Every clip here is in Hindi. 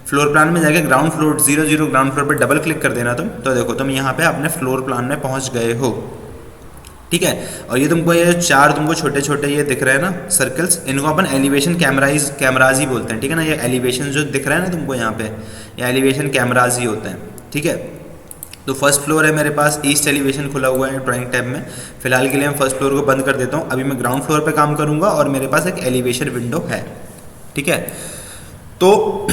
फ्लोर प्लान में जाके ग्राउंड फ्लोर 00 ग्राउंड फ्लोर पर डबल क्लिक कर देना तुम, तो देखो तुम यहाँ पे अपने फ्लोर प्लान में पहुँच गए हो। ठीक है, और ये तुमको ये चार तुमको छोटे छोटे ये दिख रहे हैं ना सर्कल्स, इनको अपन एलिवेशन कैमराज ही बोलते हैं। ठीक है ना, ये एलिवेशन जो दिख रहा है ना तुमको यहाँ पे, ये एलिवेशन कैमराज ही होते हैं। ठीक है, तो फर्स्ट फ्लोर है मेरे पास, ईस्ट एलिवेशन खुला हुआ है ड्राइंग टैब में। फिलहाल के लिए मैं फर्स्ट फ्लोर को बंद कर देता हूँ, अभी मैं ग्राउंड फ्लोर पे काम करूँगा और मेरे पास एक एलिवेशन विंडो है। ठीक है, तो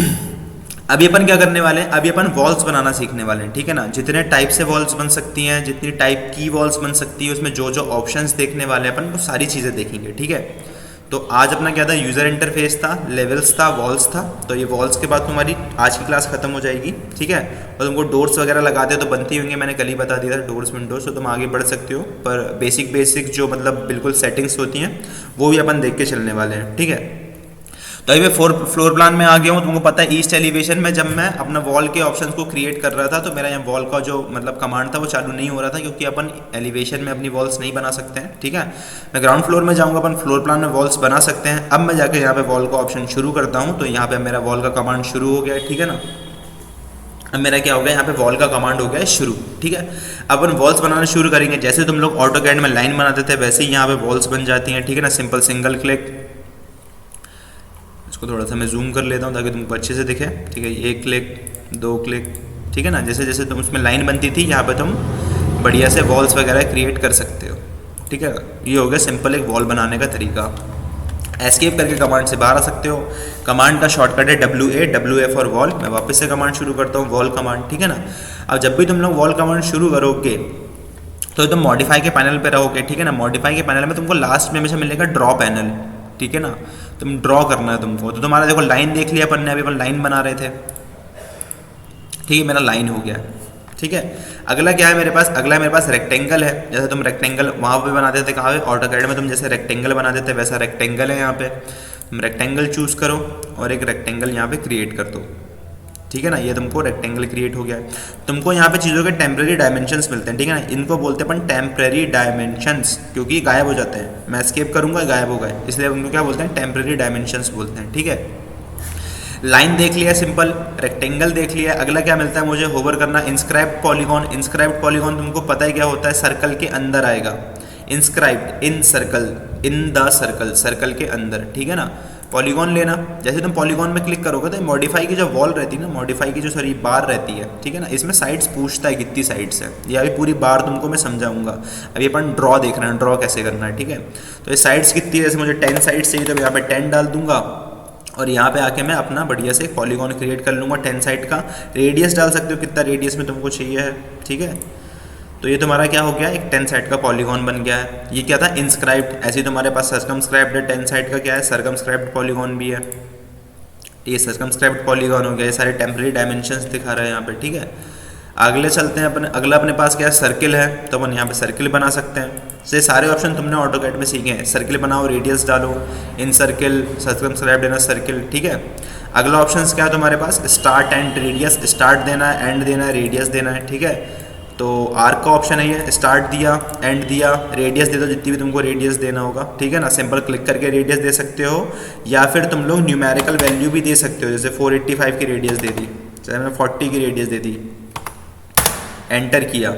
अभी अपन क्या करने वाले हैं, अभी अपन वॉल्स बनाना सीखने वाले हैं। ठीक है ना, जितने टाइप से वॉल्स बन सकती हैं, जितनी टाइप की वॉल्स बन सकती है, उसमें जो जो ऑप्शंस देखने वाले हैं अपन वो सारी चीज़ें देखेंगे। ठीक है, तो आज अपना क्या था, यूज़र इंटरफेस था, लेवल्स था, वॉल्स था। तो ये वॉल्स के बाद तुम्हारी आज की क्लास खत्म हो जाएगी। ठीक है, और तुमको डोर्स वगैरह लगाते हो तो बनती होंगी, मैंने कल ही बता दिया था डोर्स विंडोज, तो तुम आगे बढ़ सकते हो। पर बेसिक जो मतलब बिल्कुल सेटिंग्स होती हैं वो भी अपन देख के चलने वाले हैं। ठीक है, तो अभी मैं फ्लोर प्लान में आ गया हूँ। तुमको पता है ईस्ट एलिवेशन में जब मैं अपना वॉल के ऑप्शंस को क्रिएट कर रहा था तो मेरा यहाँ वॉल का जो मतलब कमांड था वो चालू नहीं हो रहा था, क्योंकि अपन एलिवेशन में अपनी वॉल्स नहीं बना सकते हैं। ठीक है, मैं ग्राउंड फ्लोर में जाऊँगा, अपन फ्लोर प्लान में वॉल्स बना सकते हैं। अब मैं जाकर यहाँ पे वॉल का ऑप्शन शुरू करता हूँ, तो यहाँ पे मेरा वॉल का कमांड शुरू हो गया है। ठीक है ना, अब मेरा क्या हो गया, यहाँ पे वॉल का कमांड हो गया है शुरू। ठीक है, अब अपन वॉल्स बनाना शुरू करेंगे। जैसे तुम लोग ऑटोकैड में लाइन बनाते थे वैसे ही यहाँ पे वॉल्स बन जाती हैं। ठीक है ना, सिंपल सिंगल क्लिक, इसको थोड़ा सा मैं जूम कर लेता हूँ ताकि तुमको अच्छे से दिखे। ठीक है, एक क्लिक, दो क्लिक। ठीक है ना, जैसे जैसे तुम उसमें लाइन बनती थी यहाँ पे तुम बढ़िया से वॉल्स वगैरह क्रिएट कर सकते हो। ठीक है, ये हो गया सिंपल एक वॉल बनाने का तरीका। एस्केप करके कमांड से बाहर आ सकते हो। कमांड का शॉर्टकट है WA फॉर वॉल। मैं वापस से कमांड शुरू करता हूँ, वॉल कमांड। ठीक है ना, अब जब भी तुम लोग वॉल कमांड शुरू करोगे तो तुम मॉडिफाई के पैनल पे रहोगे। ठीक है ना, मॉडिफाई के पैनल में तुमको लास्ट में हमेशा मिलेगा ड्रॉ पैनल। ठीक है ना, तुम ड्रॉ करना है तुमको। तो तुम्हारा देखो लाइन देख लिया अपन ने, अभी अपन लाइन बना रहे थे। ठीक है, मेरा लाइन हो गया। ठीक है, अगला क्या है मेरे पास, अगला मेरे पास रेक्टेंगल है। जैसे तुम रेक्टेंगल वहाँ पे बनाते थे, कहाँ पे, ऑटोकैड में तुम जैसे रेक्टेंगल बनाते थे वैसा रेक्टेंगल है यहाँ पे। तुम रेक्टेंगल चूज़ करो और एक रेक्टेंगल यहाँ पे क्रिएट कर दो। ठीक है ना, ये तुमको रेक्टेंगल क्रिएट हो गया है। तुमको यहाँ पे चीज़ों के टेम्प्रेरी डायमेंशंस मिलते हैं। ठीक है ना, इनको बोलते हैं अपन टेम्प्रेरी डायमेंशंस, क्योंकि गायब हो जाते हैं। मैं एस्केप करूँगा, गायब हो गए, इसलिए उनको क्या बोलते हैं, टेम्प्रेरी डायमेंशंस बोलते हैं। ठीक है, लाइन देख लिया सिंपल, रेक्टेंगल देख लिया। अगला क्या मिलता है मुझे, होवर करना, इंस्क्राइब्ड पॉलीगॉन। इंस्क्राइब्ड पॉलीगॉन तुमको पता है क्या होता है, सर्कल के अंदर आएगा। Inscribed in circle, in the circle, circle के अंदर। ठीक है ना, पॉलीगॉन लेना। जैसे तुम पॉलीगॉन में क्लिक करोगे तो मॉडिफाई की जो वॉल रहती है ना, मॉडिफाई की जो सॉरी बार रहती है। ठीक है ना, इसमें साइड्स पूछता है कितनी साइड्स है, ये अभी पूरी बार तुमको मैं समझाऊंगा। अभी अपन ड्रॉ देख रहे हैं, ड्रॉ कैसे करना है। ठीक है, तो ये साइड्स कितनी है, जैसे मुझे 10 साइड्स चाहिए तो यहाँ पे 10 डाल दूंगा और यहाँ पे आके मैं अपना बढ़िया से पॉलीगॉन क्रिएट कर लूँगा 10 साइड का। रेडियस डाल सकते हो, कितना रेडियस में तुमको चाहिए है। ठीक है, तो ये तुम्हारा क्या हो गया, एक 10 साइड का पॉलीगॉन बन गया है। ये क्या था, इंस्क्राइब्ड। ऐसे ही तुम्हारे पास सर्कमस्क्राइब्ड है, 10 साइड का क्या है, सर्कमस्क्राइब्ड पॉलीगॉन भी है। ये सर्कमस्क्राइब्ड पॉलीगॉन हो गया, ये सारे टेम्परेरी डायमेंशंस दिखा रहे हैं यहाँ पे। ठीक है, अगले चलते हैं अपन। अगला अपने पास क्या है, सर्किल है, तो अपन यहाँ पे सर्किल बना सकते हैं। ये सारे ऑप्शन तुमने ऑटोकैड में सीखे हैं। सर्किल बनाओ, रेडियस डालो, इन सर्किल, सर्कमस्क्राइब्ड देना, सर्किल। ठीक है, अगला ऑप्शन क्या है तुम्हारे पास, स्टार्ट एंड रेडियस। स्टार्ट देना है, एंड देना है, रेडियस देना है। ठीक है, तो आर्क का ऑप्शन है ये, स्टार्ट दिया, एंड दिया, रेडियस दे दो जितनी भी तुमको रेडियस देना होगा। ठीक है ना, सिंपल क्लिक करके रेडियस दे सकते हो, या फिर तुम लोग न्यूमेरिकल वैल्यू भी दे सकते हो। जैसे 485 की रेडियस दे दी, चाहे मैंने 40 की रेडियस दे दी, एंटर किया,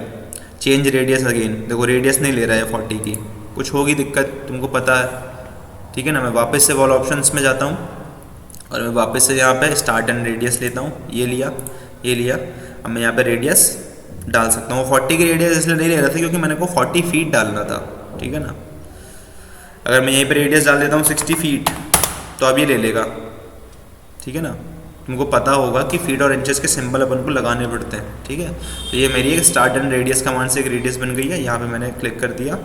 चेंज रेडियस अगेन। देखो रेडियस नहीं ले रहा है 40 की, कुछ होगी दिक्कत, तुमको पता है। ठीक है ना, मैं वापस से वॉल ऑप्शंस में जाता हूँ और मैं वापस से यहाँ पे स्टार्ट एंड रेडियस लेता हूँ। ये लिया, ये लिया। अब मैं यहाँ पे रेडियस डाल सकता हूँ। 40 की रेडियस इसलिए नहीं ले रहा था क्योंकि मैंने को 40 फीट डालना था। ठीक है ना, अगर मैं यहीं पे रेडियस डाल देता हूँ 60 फीट तो अब ये ले लेगा। ठीक है ना, तुमको पता होगा कि फीट और इंचेस के सिंबल अपन को लगाने पड़ते हैं। ठीक है, तो ये मेरी एक स्टार्ट एंड रेडियस कमांड से एक रेडियस बन गई है। यहाँ पे मैंने क्लिक कर दिया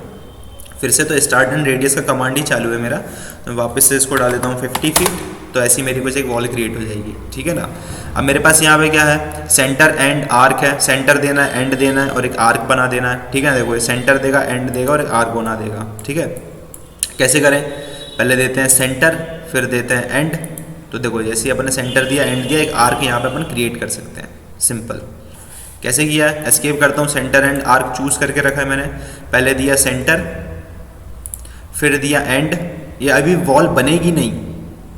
फिर से, तो स्टार्ट एंड रेडियस का कमांड ही चालू है मेरा। तो मैं वापस से इसको डाल देता हूँ 50 फीट, तो ऐसी मेरी कुछ एक वॉल क्रिएट हो जाएगी। ठीक है ना, अब मेरे पास यहाँ पे क्या है, सेंटर एंड आर्क है। सेंटर देना है, एंड देना है और एक आर्क बना देना है। ठीक है, देखो ये सेंटर देगा, एंड देगा और एक आर्क बना देगा। ठीक है, कैसे करें, पहले देते हैं सेंटर, फिर देते हैं एंड। तो देखो जैसे ही अपने सेंटर दिया, एंड दिया, एक आर्क यहाँ पे अपन क्रिएट कर सकते हैं। सिंपल, कैसे किया है, एस्केप करता हूँ, सेंटर एंड आर्क चूज करके रखा है मैंने। पहले दिया सेंटर, फिर दिया एंड, ये अभी वॉल बनेगी नहीं,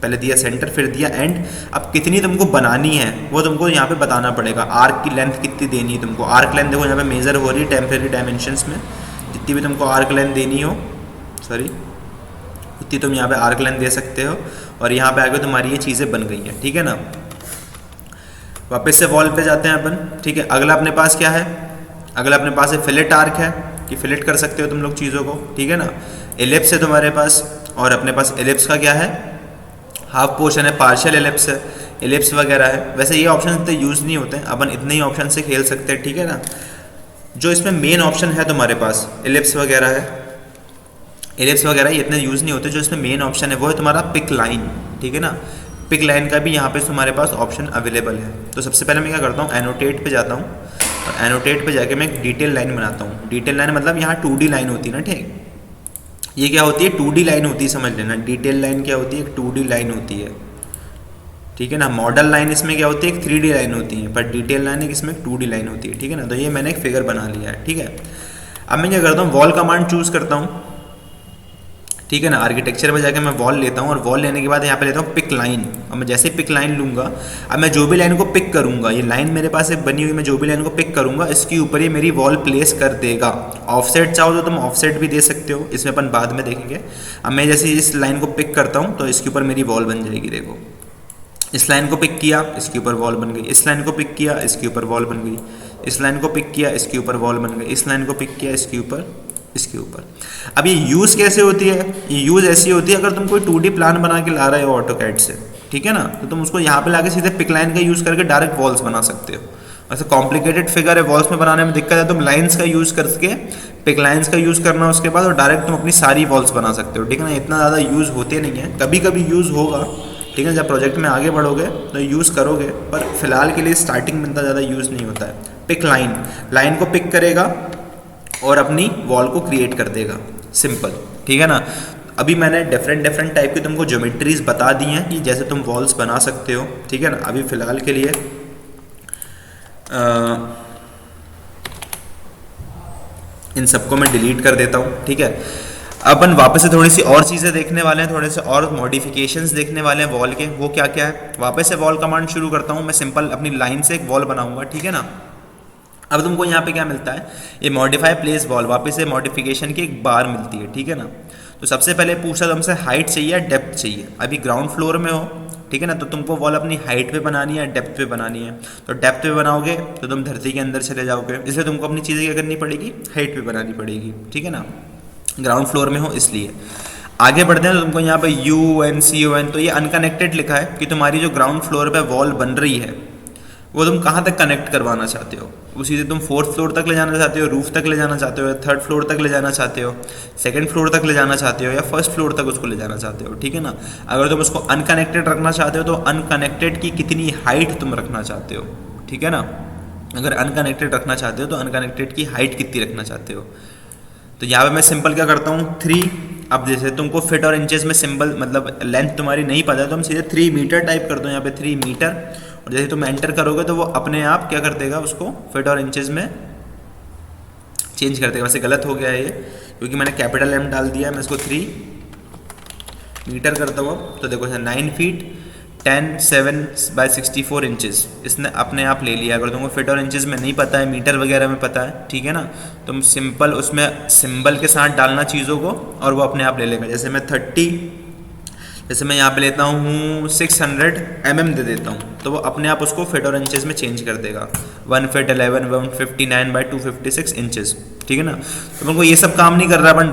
पहले दिया सेंटर फिर दिया एंड। अब कितनी तुमको बनानी है वो तुमको यहाँ पे बताना पड़ेगा। आर्क की लेंथ कितनी देनी है तुमको, आर्क लेंथ देखो यहाँ पे मेजर हो रही है टेम्परेरी डायमेंशंस में, जितनी भी तुमको आर्क लेंथ देनी हो, सॉरी उतनी तुम यहाँ पे आर्क लेंथ दे सकते हो। और यहाँ पे आगे तुम्हारी ये चीज़ें बन गई हैं, ठीक है ना। वापस से वॉल पे जाते हैं अपन, ठीक है। अगला अपने पास क्या है, अगला अपने पास है फिलेट आर्क है, कि फिलेट कर सकते हो तुम लोग चीज़ों को, ठीक है ना। एलिप्स है तुम्हारे पास, और अपने पास एलिप्स का क्या है, हाफ पोर्शन है, पार्शियल एलिप्स है, एलिप्स वगैरह है। वैसे ये ऑप्शन इतने यूज़ नहीं होते हैं, अपन इतने ही ऑप्शन से खेल सकते हैं, ठीक है ना। जो इसमें मेन ऑप्शन है तुम्हारे पास एलिप्स वगैरह है, एलिप्स वगैरह ये इतने यूज़ नहीं होते। जो इसमें मेन ऑप्शन है वो है तुम्हारा पिक लाइन, ठीक है ना। पिक लाइन का भी यहाँ पे तुम्हारे पास ऑप्शन अवेलेबल है। तो सबसे पहले मैं क्या करता हूँ, एनोटेट पे जाता हूँ, और एनोटेट पे जाके मैं एक डिटेल लाइन बनाता हूँ। डिटेल लाइन मतलब यहाँ 2D लाइन होती है ना, ठीक। ये क्या होती है, 2D लाइन होती है, समझ लेना। डिटेल लाइन क्या होती है, एक 2D लाइन होती है, ठीक है ना। मॉडल लाइन इसमें क्या होती है, एक 3D लाइन होती है, पर डिटेल लाइन है इसमें एक 2D लाइन होती है, ठीक है ना। तो ये मैंने एक फिगर बना लिया है, ठीक है। अब मैं क्या करता हूँ, वॉल कमांड चूज़ करता हूँ, ठीक है ना। आर्किटेक्चर में जाके मैं वॉल लेता हूँ, और वॉल लेने के बाद यहाँ पे लेता हूँ पिक लाइन। और मैं जैसे ही पिक लाइन लूँगा, अब मैं जो भी लाइन को पिक करूँगा, ये लाइन मेरे पास एक बनी हुई, मैं जो भी लाइन को पिक करूँगा इसके ऊपर ये मेरी वॉल प्लेस कर देगा। ऑफसेट चाहो तो तुम ऑफसेट भी दे सकते हो, इसमें अपन बाद में देखेंगे। अब मैं जैसे इस लाइन को पिक करता हूँ तो इसके ऊपर मेरी वॉल बन जाएगी, देखो। इस लाइन को पिक किया, इसके ऊपर वॉल बन गई। इस लाइन को पिक किया, इसके ऊपर वॉल बन गई। इस लाइन को पिक किया, इसके ऊपर वॉल बन गई। इस लाइन को पिक किया, इसके ऊपर, इसके ऊपर। अब ये यूज़ कैसे होती है, ये यूज़ ऐसी होती है, अगर तुम कोई 2D प्लान बना के ला रहे हो ऑटोकैड से, ठीक है ना, तो तुम उसको यहाँ पे लाके सीधे पिक लाइन का यूज़ करके डायरेक्ट वॉल्स बना सकते हो। वैसे कॉम्प्लिकेटेड फिगर है, वॉल्स में बनाने में दिक्कत है, तुम लाइंस का यूज़ करके पिक लाइंस का यूज़ करना उसके बाद, और डायरेक्ट तुम अपनी सारी वॉल्स बना सकते हो, ठीक है ना। इतना ज़्यादा यूज़ होते नहीं है, कभी कभी यूज़ होगा, ठीक है। जब प्रोजेक्ट में आगे बढ़ोगे तो यूज़ करोगे, पर फिलहाल के लिए स्टार्टिंग में इतना ज़्यादा यूज़ नहीं होता है। पिक लाइन, लाइन को पिक करेगा और अपनी वॉल को क्रिएट कर देगा, सिंपल, ठीक है ना। अभी मैंने डिफरेंट टाइप की तुमको ज्योमेट्रीज बता दी हैं कि जैसे तुम वॉल्स बना सकते हो, ठीक है ना। अभी फ़िलहाल के लिए इन सबको मैं डिलीट कर देता हूँ, ठीक है। अपन वापस से थोड़ी सी और चीज़ें देखने वाले हैं, थोड़े से और मॉडिफिकेशंस देखने वाले हैं वॉल के, वो क्या क्या है। वापस से वॉल कमांड शुरू करता हूँ मैं, सिंपल अपनी लाइन से एक वॉल बनाऊंगा, ठीक है ना। अब तुमको यहाँ पे क्या मिलता है, ये मॉडिफाई प्लेस वॉल, वापस से मॉडिफिकेशन की एक बार मिलती है, ठीक है ना। तो सबसे पहले पूछा तुमसे हाइट चाहिए या डेप्थ चाहिए। अभी ग्राउंड फ्लोर में हो, ठीक है ना, तो तुमको वॉल अपनी हाइट पे बनानी है, डेप्थ पे बनानी है। तो डेप्थ पे बनाओगे तो तुम धरती के अंदर चले जाओगे, इसलिए तुमको अपनी चीज़ें क्या करनी पड़ेगी, हाइट पे बनानी पड़ेगी, ठीक है ना। ग्राउंड फ्लोर में हो इसलिए। आगे बढ़ते हैं तो तुमको यहाँ पे UN, तो ये अनकनेक्टेड लिखा है कि तुम्हारी जो ग्राउंड फ्लोर पे वॉल बन रही है वो तुम कहाँ तक कनेक्ट करवाना चाहते हो। वो सीधे तुम 4th फ्लोर तक ले जाना चाहते हो, रूफ तक ले जाना चाहते हो, या 3rd फ्लोर तक ले जाना चाहते हो, 2nd फ्लोर तक ले जाना चाहते हो, या 1st फ्लोर तक उसको ले जाना चाहते हो, ठीक है ना। अगर तुम उसको अनकनेक्टेड रखना चाहते हो तो अनकनेक्टेड की कितनी हाइट तुम रखना चाहते हो, ठीक है ना। अगर अनकनेक्टेड रखना चाहते हो तो अनकनेक्टेड की हाइट कितनी रखना चाहते हो। तो यहाँ पे मैं सिंपल क्या करता हूँ, 3। अब जैसे तुमको फिट और इंचेस में सिंबल मतलब लेंथ तुम्हारी नहीं पता है तो हम सीधे 3 मीटर टाइप करते हैं यहाँ पे, 3 मीटर। और जैसे तुम एंटर करोगे तो वो अपने आप क्या कर देगा, उसको फिट और इंचेस में चेंज कर देगा। वैसे गलत हो गया है ये, क्योंकि मैंने कैपिटल M डाल दिया है। मैं इसको 3 मीटर करता हूँ, तो देखो 9 फीट 10/7/64 इंचेस इसने अपने आप ले लिया। अगर तुमको फिट और इंचेस में नहीं पता है, मीटर वगैरह में पता है, ठीक है ना, तुम सिंपल उसमें सिंबल के साथ डालना चीज़ों को और वो अपने आप ले लेगा। जैसे मैं 30, जैसे मैं यहाँ पे लेता हूँ 600 mm दे देता हूँ, तो वो अपने आप उसको फिट और इंचेस में चेंज कर देगा। 1 फीट 11 159/256 इंचेस, ठीक है ना। तो अपन को ये सब काम नहीं कर रहा है, अपन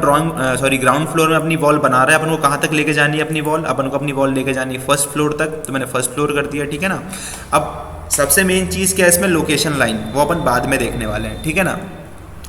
ग्राउंड फ्लोर में अपनी वॉल बना रहे हैं। अपन को कहाँ तक लेके जानी है अपनी वॉल, अपन को अपनी वॉल लेके जानी है 1st फ्लोर तक, तो मैंने 1st फ्लोर कर दिया, ठीक है ना। अब सबसे मेन चीज़ क्या है इसमें, लोकेशन लाइन, वो अपन बाद में देखने वाले हैं, ठीक है ना।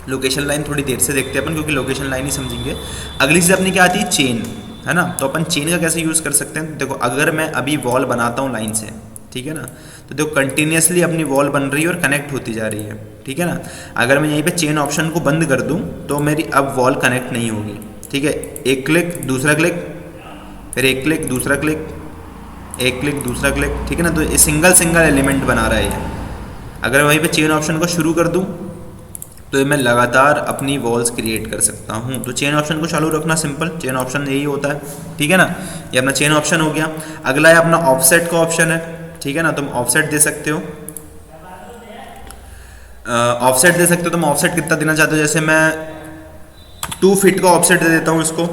लोकेशन लाइन थोड़ी देर से देखते हैं अपन, क्योंकि लोकेशन लाइन ही समझेंगे। अगली चीज़ अपनी क्या आती है, चेन, है ना। तो अपन चेन का कैसे यूज़ कर सकते हैं, देखो अगर मैं अभी वॉल बनाता हूँ लाइन से, ठीक है ना, तो देखो कंटिन्यूसली अपनी वॉल बन रही है और कनेक्ट होती जा रही है, ठीक है ना। अगर मैं यहीं पे चेन ऑप्शन को बंद कर दूँ तो मेरी अब वॉल कनेक्ट नहीं होगी, ठीक है। एक क्लिक, दूसरा क्लिक, फिर एक क्लिक, दूसरा क्लिक, एक क्लिक, दूसरा क्लिक, ठीक है ना। तो ये सिंगल एलिमेंट बना रहा है ये। अगर वहीं पे चेन ऑप्शन को शुरू कर दूँ तो ये मैं लगातार अपनी वॉल्स क्रिएट कर सकता हूँ। तो चेन ऑप्शन को चालू रखना, सिंपल चेन ऑप्शन यही होता है, ठीक है ना। ये अपना चेन ऑप्शन हो गया। अगला है अपना ऑफसेट का ऑप्शन है, ठीक है ना। तुम ऑफसेट दे सकते हो, ऑफसेट दे सकते हो। तुम ऑफसेट कितना देना चाहते हो, जैसे मैं 2 फीट का ऑफसेट दे देता हूँ इसको।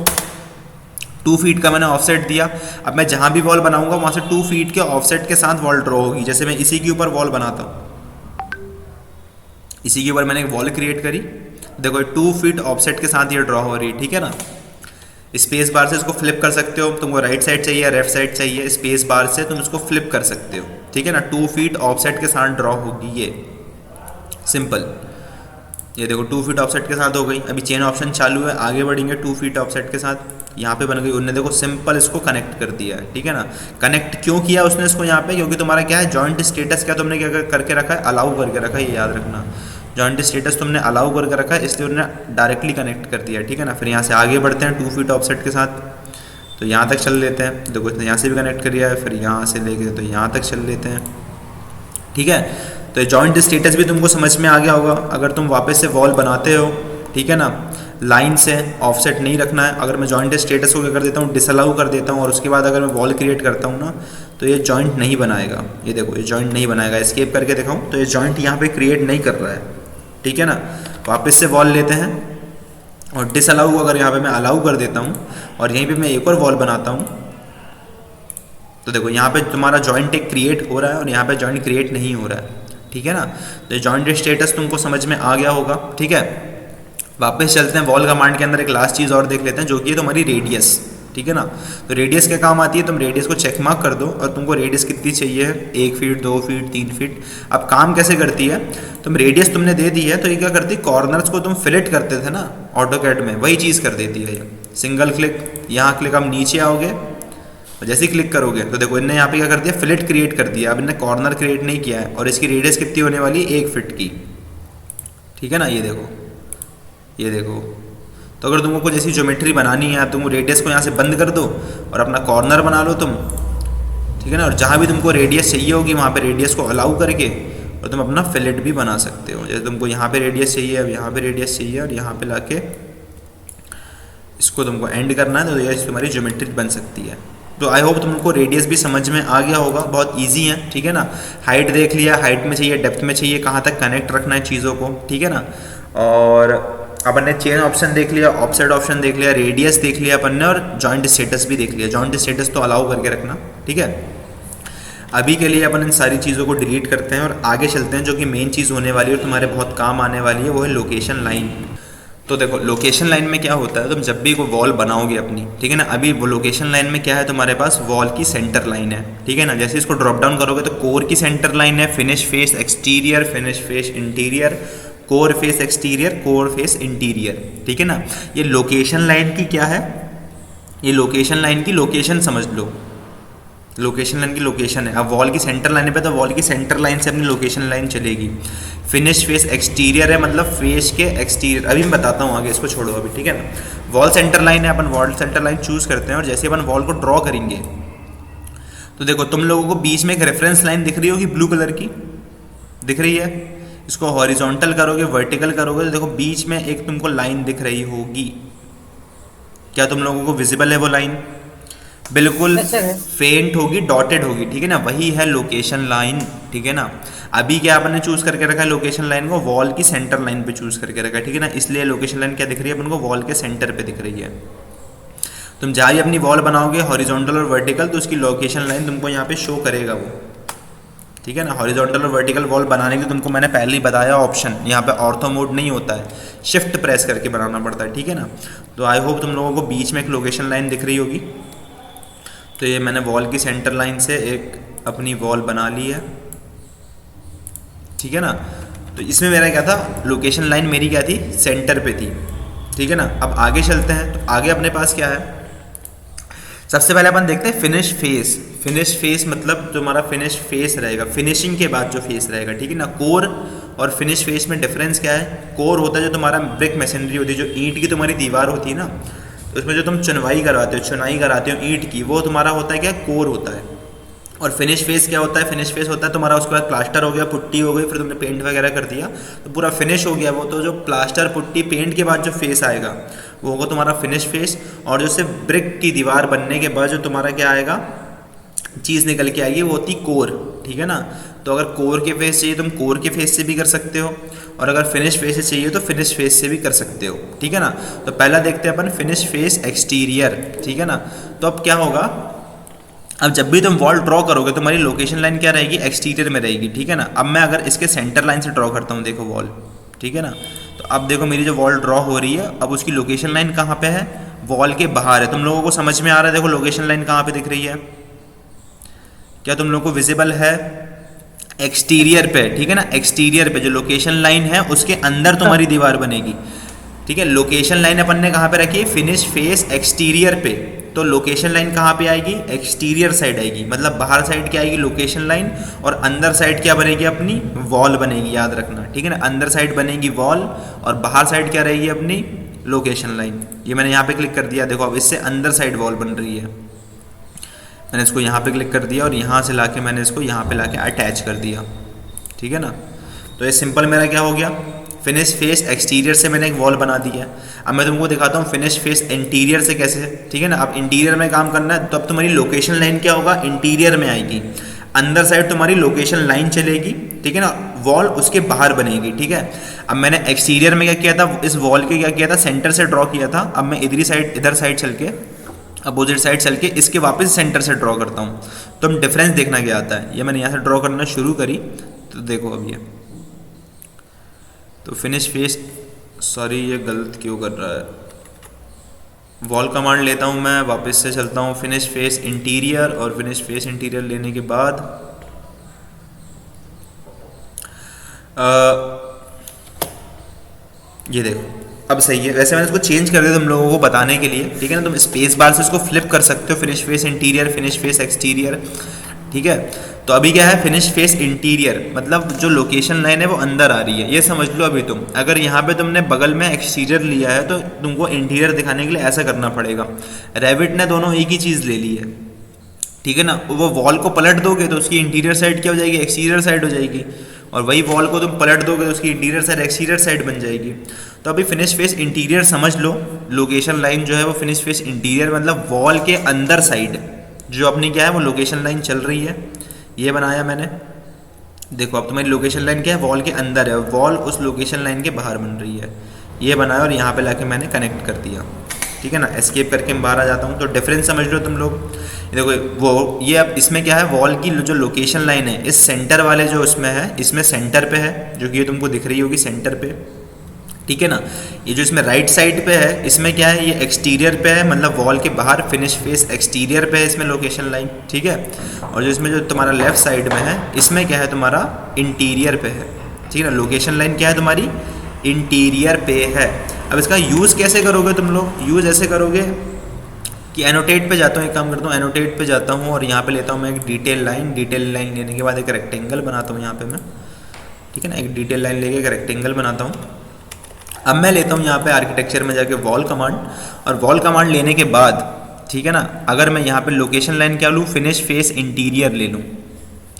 2 फीट का मैंने ऑफसेट दिया। अब मैं जहाँ भी वॉल बनाऊंगा वहाँ से 2 फीट के ऑफसेट के साथ वॉल ड्रॉ होगी। जैसे मैं इसी के ऊपर वॉल बनाता हूँ, इसी के ऊपर मैंने एक वॉल क्रिएट करी, देखो 2 फीट ऑफसेट के साथ ये ड्रॉ हो रही है, ठीक है ना। स्पेस बार से इसको फ्लिप कर सकते हो, तुमको राइट साइड चाहिए या लेफ्ट साइड चाहिए, स्पेस बार से तुम इसको फ्लिप कर सकते हो, ठीक है ना। 2 फीट ऑफसेट के साथ ड्रॉ होगी ये, सिंपल। ये देखो 2 फीट ऑफसेट के साथ हो गई। अभी चेन ऑप्शन चालू है, आगे बढ़ेंगे 2 फीट ऑफसेट के साथ। यहाँ पे बन गई, उन्होंने देखो सिंपल इसको कनेक्ट कर दिया है, ठीक है ना। कनेक्ट क्यों किया उसने इसको यहाँ पे, क्योंकि तुम्हारा क्या है, जॉइंट स्टेटस क्या तुमने क्या करके रखा है, अलाउ करके रखा है, ये याद रखना। जॉइंट स्टेटस तुमने अलाउ करके रखा है, इसलिए उन्होंने डायरेक्टली कनेक्ट कर दिया, ठीक है ना। फिर यहाँ से आगे बढ़ते हैं 2 फीट ऑफसेट के साथ, तो यहाँ तक चल लेते हैं। देखो इसने यहाँ से भी कनेक्ट कर दिया है, फिर यहाँ से लेके तो यहाँ तक चल लेते हैं, ठीक है। तो जॉइंट स्टेटस भी तुमको समझ में आ गया होगा। अगर तुम वापस से वॉल बनाते हो, ठीक है ना, लाइन से ऑफसेट नहीं रखना है। अगर मैं जॉइंट स्टेटस को क्या कर देता हूँ, डिसअलाउ कर देता हूँ, और उसके बाद अगर मैं वॉल क्रिएट करता हूँ ना, तो ये जॉइंट नहीं बनाएगा। ये देखो ये जॉइंट नहीं बनाएगा। एस्केप करके दिखाऊँ तो ये जॉइंट यहाँ पे क्रिएट नहीं कर रहा है, ठीक है ना। वापस से वॉल लेते हैं और डिसअलाउ को अगर यहाँ पे मैं अलाउ कर देता हूँ और यहीं पे मैं एक और वॉल बनाता हूँ, तो देखो यहाँ पे तुम्हारा जॉइंट एक क्रिएट हो रहा है और यहाँ पे जॉइंट क्रिएट नहीं हो रहा है, ठीक है ना। तो जॉइंट स्टेटस तुमको समझ में आ गया होगा, ठीक है। वापस चलते हैं वॉल कमांड के अंदर, एक लास्ट चीज़ और देख लेते हैं, जो कि है तुम्हारी रेडियस, ठीक है ना। तो रेडियस के काम आती है, तुम रेडियस को चेक मार्क कर दो और तुमको रेडियस कितनी चाहिए है, 1 फीट 2 फीट 3 फीट। अब काम कैसे करती है, तुम रेडियस तुमने दे दी है, तो ये क्या करती है, कॉर्नर्स को तुम फिलेट करते थे ना ऑटोकैड में, वही चीज़ कर देती है ये। सिंगल क्लिक, यहाँ क्लिक, आप नीचे आओगे और जैसे ही क्लिक करोगे तो देखो इनने यहाँ पे क्या कर दिया, फिलेट क्रिएट कर दिया। अब इन्हें कॉर्नर क्रिएट नहीं किया है, और इसकी रेडियस कितनी होने वाली है, 1 फीट की, ठीक है ना। ये देखो, ये देखो। तो अगर तुमको कुछ ऐसी ज्योमेट्री बनानी है, तुम रेडियस को यहाँ से बंद कर दो और अपना कॉर्नर बना लो तुम, ठीक है ना। और जहाँ भी तुमको रेडियस चाहिए होगी वहाँ पे रेडियस को अलाउ करके और तुम अपना फिलेट भी बना सकते हो। जैसे तुमको यहाँ पे रेडियस चाहिए, अब यहाँ पे रेडियस चाहिए, और यहाँ पे लाके इसको तुमको एंड करना है, तो ये तुम्हारी ज्योमेट्री बन सकती है। तो आई होप तुमको रेडियस भी समझ में आ गया होगा, बहुत इजी है, ठीक है ना। हाइट देख लिया, हाइट में चाहिए, डेप्थ में चाहिए, कहाँ तक कनेक्ट रखना है चीज़ों को, ठीक है ना। और अपन ने चेन ऑप्शन देख लिया, ऑफसेट ऑप्शन देख लिया, रेडियस देख लिया अपन ने, और जॉइंट स्टेटस भी देख लिया। जॉइंट स्टेटस तो अलाउ करके रखना, ठीक है। अभी के लिए अपन इन सारी चीज़ों को डिलीट करते हैं और आगे चलते हैं, जो कि मेन चीज़ होने वाली है और तुम्हारे बहुत काम आने वाली है, वो है लोकेशन लाइन। तो देखो लोकेशन लाइन में क्या होता है, तुम जब भी कोई वॉल बनाओगे अपनी, ठीक है ना। अभी वो लोकेशन लाइन में क्या है, तुम्हारे पास वॉल की सेंटर लाइन है, ठीक है ना। जैसे इसको ड्रॉप डाउन करोगे तो कोर की सेंटर लाइन है, finish face exterior, finish face interior, core face exterior, core face interior, ठीक है ना। ये लोकेशन लाइन की क्या है, ये लोकेशन लाइन की लोकेशन समझ लो, लोकेशन लाइन की लोकेशन है। अब वॉल की सेंटर लाइन पे तो वॉल की सेंटर लाइन से अपनी लोकेशन लाइन चलेगी। फिनिश फेस एक्सटीरियर है, मतलब फेस के एक्सटीरियर, अभी मैं बताता हूँ आगे, इसको छोड़ो अभी, ठीक है ना। वॉल सेंटर लाइन है, अपन वॉल सेंटर लाइन चूज करते हैं और जैसे अपन वॉल को ड्रॉ करेंगे तो देखो तुम लोगों को बीच में एक रेफरेंस लाइन दिख रही होगी, ब्लू कलर की दिख रही है। इसको हॉरिजॉन्टल करोगे, वर्टिकल करोगे, तो देखो बीच में एक तुमको लाइन दिख रही होगी। क्या तुम लोगों को विजिबल है वो लाइन? बिल्कुल फेंट होगी, डॉटेड होगी, ठीक है ना, वही है लोकेशन लाइन, ठीक है ना। अभी क्या आपने चूज करके रखा है लोकेशन लाइन को, वॉल की सेंटर लाइन पे चूज करके रखा है, ठीक है ना। इसलिए लोकेशन लाइन क्या दिख रही है अपन को, वॉल के सेंटर पे दिख रही है। तुम जहाँ ही अपनी वॉल बनाओगे हॉरिजॉन्टल और वर्टिकल, तो उसकी लोकेशन लाइन तुमको यहाँ पे शो करेगा वो, ठीक है ना। हॉरिजॉन्टल और वर्टिकल वॉल बनाने के लिए तुमको मैंने पहले ही बताया ऑप्शन, यहाँ पे ऑर्थो मोड नहीं होता है, शिफ्ट प्रेस करके बनाना पड़ता है, ठीक है ना। तो आई होप तुम लोगों को बीच में एक लोकेशन लाइन दिख रही होगी। तो ये मैंने वॉल की सेंटर लाइन से एक अपनी वॉल बना ली है, ठीक है ना। तो इसमें मेरा क्या था, लोकेशन लाइन मेरी क्या थी, सेंटर पे थी, ठीक है ना। अब आगे चलते हैं, तो आगे अपने पास क्या है, सबसे पहले अपन देखते हैं फिनिश फेस। फिनिश फेस मतलब जो हमारा फिनिश फेस रहेगा, फिनिशिंग के बाद जो फेस रहेगा, ठीक है ना। कोर और फिनिश फेस में डिफरेंस क्या है, कोर होता है जो तुम्हारा ब्रिक मशीनरी होती है, जो ईंट की तुम्हारी दीवार होती है ना, तो उसमें जो तुम चुनवाई करवाते हो ईंट की, वो तुम्हारा होता है क्या, कोर होता है। और फिनिश फेस क्या होता है? फिनिश फेस होता है तुम्हारा उसके बाद प्लास्टर हो गया, पुट्टी हो गई, फिर तुमने पेंट वगैरह कर दिया तो पूरा फिनिश हो गया वो। तो जो प्लास्टर पुट्टी पेंट के बाद जो फेस आएगा वो होगा तुम्हारा फिनिश फेस। और जो सिर्फ ब्रिक की दीवार बनने के बाद जो तुम्हारा क्या आएगा चीज़ निकल के आएगी वो होती कोर, ठीक है ना। तो अगर कोर के फेस चाहिए तुम कोर के फेस से भी कर सकते हो, और अगर फिनिश फेस से चाहिए तो फिनिश फेस से भी कर सकते हो, ठीक है ना। तो पहला देखते हैं अपन फिनिश फेस एक्सटीरियर, ठीक है ना। तो अब क्या होगा, अब जब भी तुम वॉल ड्रॉ करोगे तो तुम्हारी लोकेशन लाइन क्या रहेगी? एक्सटीरियर में रहेगी, ठीक है ना। अब मैं अगर इसके सेंटर लाइन से ड्रॉ करता हूँ, देखो वॉल, ठीक है ना। तो अब देखो मेरी जो वॉल ड्रॉ हो रही है, अब उसकी लोकेशन लाइन कहाँ पे है? वॉल के बाहर है। तुम लोगों को समझ में आ रहा है? देखो लोकेशन लाइन कहाँ पे दिख रही है, क्या तुम लोगों को विजिबल है? एक्सटीरियर पे, ठीक है ना। एक्सटीरियर पे जो लोकेशन लाइन है उसके अंदर तुम्हारी दीवार बनेगी, ठीक है। लोकेशन लाइन अपन ने कहाँ पे रखी है? फिनिश फेस एक्सटीरियर पे। तो लोकेशन लाइन कहाँ पे आएगी? एक्सटीरियर साइड आएगी, मतलब बाहर साइड क्या आएगी? Location line. और अंदर साइड क्या बनेगी? अपनी वॉल बनेगी, याद रखना, ठीक है ना। अंदर साइड बनेगी वॉल और बाहर साइड क्या रहेगी? अपनी लोकेशन लाइन। ये मैंने यहाँ पे क्लिक कर दिया, देखो अब इससे अंदर साइड वॉल बन रही है। मैंने इसको यहाँ पे क्लिक कर दिया और यहाँ से लाके मैंने इसको यहाँ पे लाके अटैच कर दिया, ठीक है ना। तो ये सिंपल मेरा क्या हो गया? फिनिश फेस एक्सटीरियर से मैंने एक वॉल बना दी है। अब मैं तुमको दिखाता हूँ फिनिश फेस इंटीरियर से कैसे, ठीक है ना। अब इंटीरियर में काम करना है तो अब तुम्हारी लोकेशन लाइन क्या होगा? इंटीरियर में आएगी। अंदर साइड तुम्हारी लोकेशन लाइन चलेगी, ठीक है ना। वॉल उसके बाहर बनेगी, ठीक है। अब मैंने एक्सटीरियर में क्या किया था? इस वॉल के क्या किया था? सेंटर से ड्रॉ किया था। अब मैं इधर साइड चल के अपोजिट साइड चल के इसके वापस सेंटर से ड्रॉ करता हूँ। तो हम डिफरेंस देखना क्या आता है। ये मैंने यहाँ से ड्रॉ करना शुरू करी तो देखो अब ये तो फिनिश फेस, सॉरी ये गलत क्यों कर रहा है? वॉल कमांड लेता हूँ मैं, वापस से चलता हूँ फिनिश फेस इंटीरियर, और फिनिश फेस इंटीरियर लेने के बाद ये देखो अब सही है। वैसे मैंने इसको चेंज कर दिया तुम लोगों को बताने के लिए, ठीक है ना। तुम स्पेस बार से इसको फ्लिप कर सकते हो, finish face interior, finish face exterior, ठीक है। तो अभी क्या है? फिनिश फेस इंटीरियर, मतलब जो लोकेशन लाइन है वो अंदर आ रही है, ये समझ लो। अभी तुम अगर यहाँ पे तुमने बगल में एक्सटीरियर लिया है तो तुमको इंटीरियर दिखाने के लिए ऐसा करना पड़ेगा। रैबिट ने दोनों एक ही चीज़ ले ली है, ठीक है ना। वो वॉल को पलट दोगे तो उसकी इंटीरियर साइड क्या हो जाएगी? एक्सटीरियर साइड हो जाएगी। और वही वॉल को तुम पलट दोगे तो उसकी इंटीरियर साइड एक्सटीरियर साइड बन जाएगी। तो अभी फिनिश फेस इंटीरियर समझ लो, लोकेशन लाइन जो है वो फिनिश फेस इंटीरियर मतलब वॉल के अंदर साइड जो अपनी क्या है वो लोकेशन लाइन चल रही है। ये बनाया मैंने, देखो अब तुम्हारी लोकेशन लाइन क्या है? वॉल के अंदर है, वॉल उस लोकेशन लाइन के बाहर बन रही है। ये बनाया और यहाँ पे लाके मैंने कनेक्ट कर दिया, ठीक है ना। एस्केप करके मैं बाहर आ जाता हूँ। तो डिफरेंस समझ लो तुम लोग। देखो वो ये अब इसमें क्या है? वॉल की जो लोकेशन लाइन है इस सेंटर वाले जो उसमें है, इसमें सेंटर पे है, जो कि ये तुमको दिख रही होगी सेंटर पे, ठीक है ना। ये जो इसमें राइट साइड पे है इसमें क्या है? ये एक्सटीरियर पे है, मतलब वॉल के बाहर फिनिश फेस एक्सटीरियर पे है इसमें लोकेशन लाइन, ठीक है। और जो इसमें जो तुम्हारा लेफ्ट साइड में है इसमें क्या है? तुम्हारा इंटीरियर पे है, ठीक है ना। लोकेशन लाइन क्या है तुम्हारी? इंटीरियर पे है। अब इसका यूज़ कैसे करोगे तुम लोग? यूज़ ऐसे करोगे कि एनोटेट पे जाता हूँ, एक काम करता हूँ एनोटेट पे जाता हूँ और यहाँ पे लेता हूँ मैं एक डिटेल लाइन लेने के बाद एक रेक्टेंगल बनाता हूँ यहाँ पे मैं, ठीक है ना। एक डिटेल लाइन लेके एक रेक्टेंगल बनाता हूँ। अब मैं लेता हूँ यहाँ पे आर्किटेक्चर में जाके वॉल कमांड, और वॉल कमांड लेने के बाद, ठीक है ना, अगर मैं यहाँ पे लोकेशन लाइन क्या लूँ? फिनिश फेस इंटीरियर ले लूँ,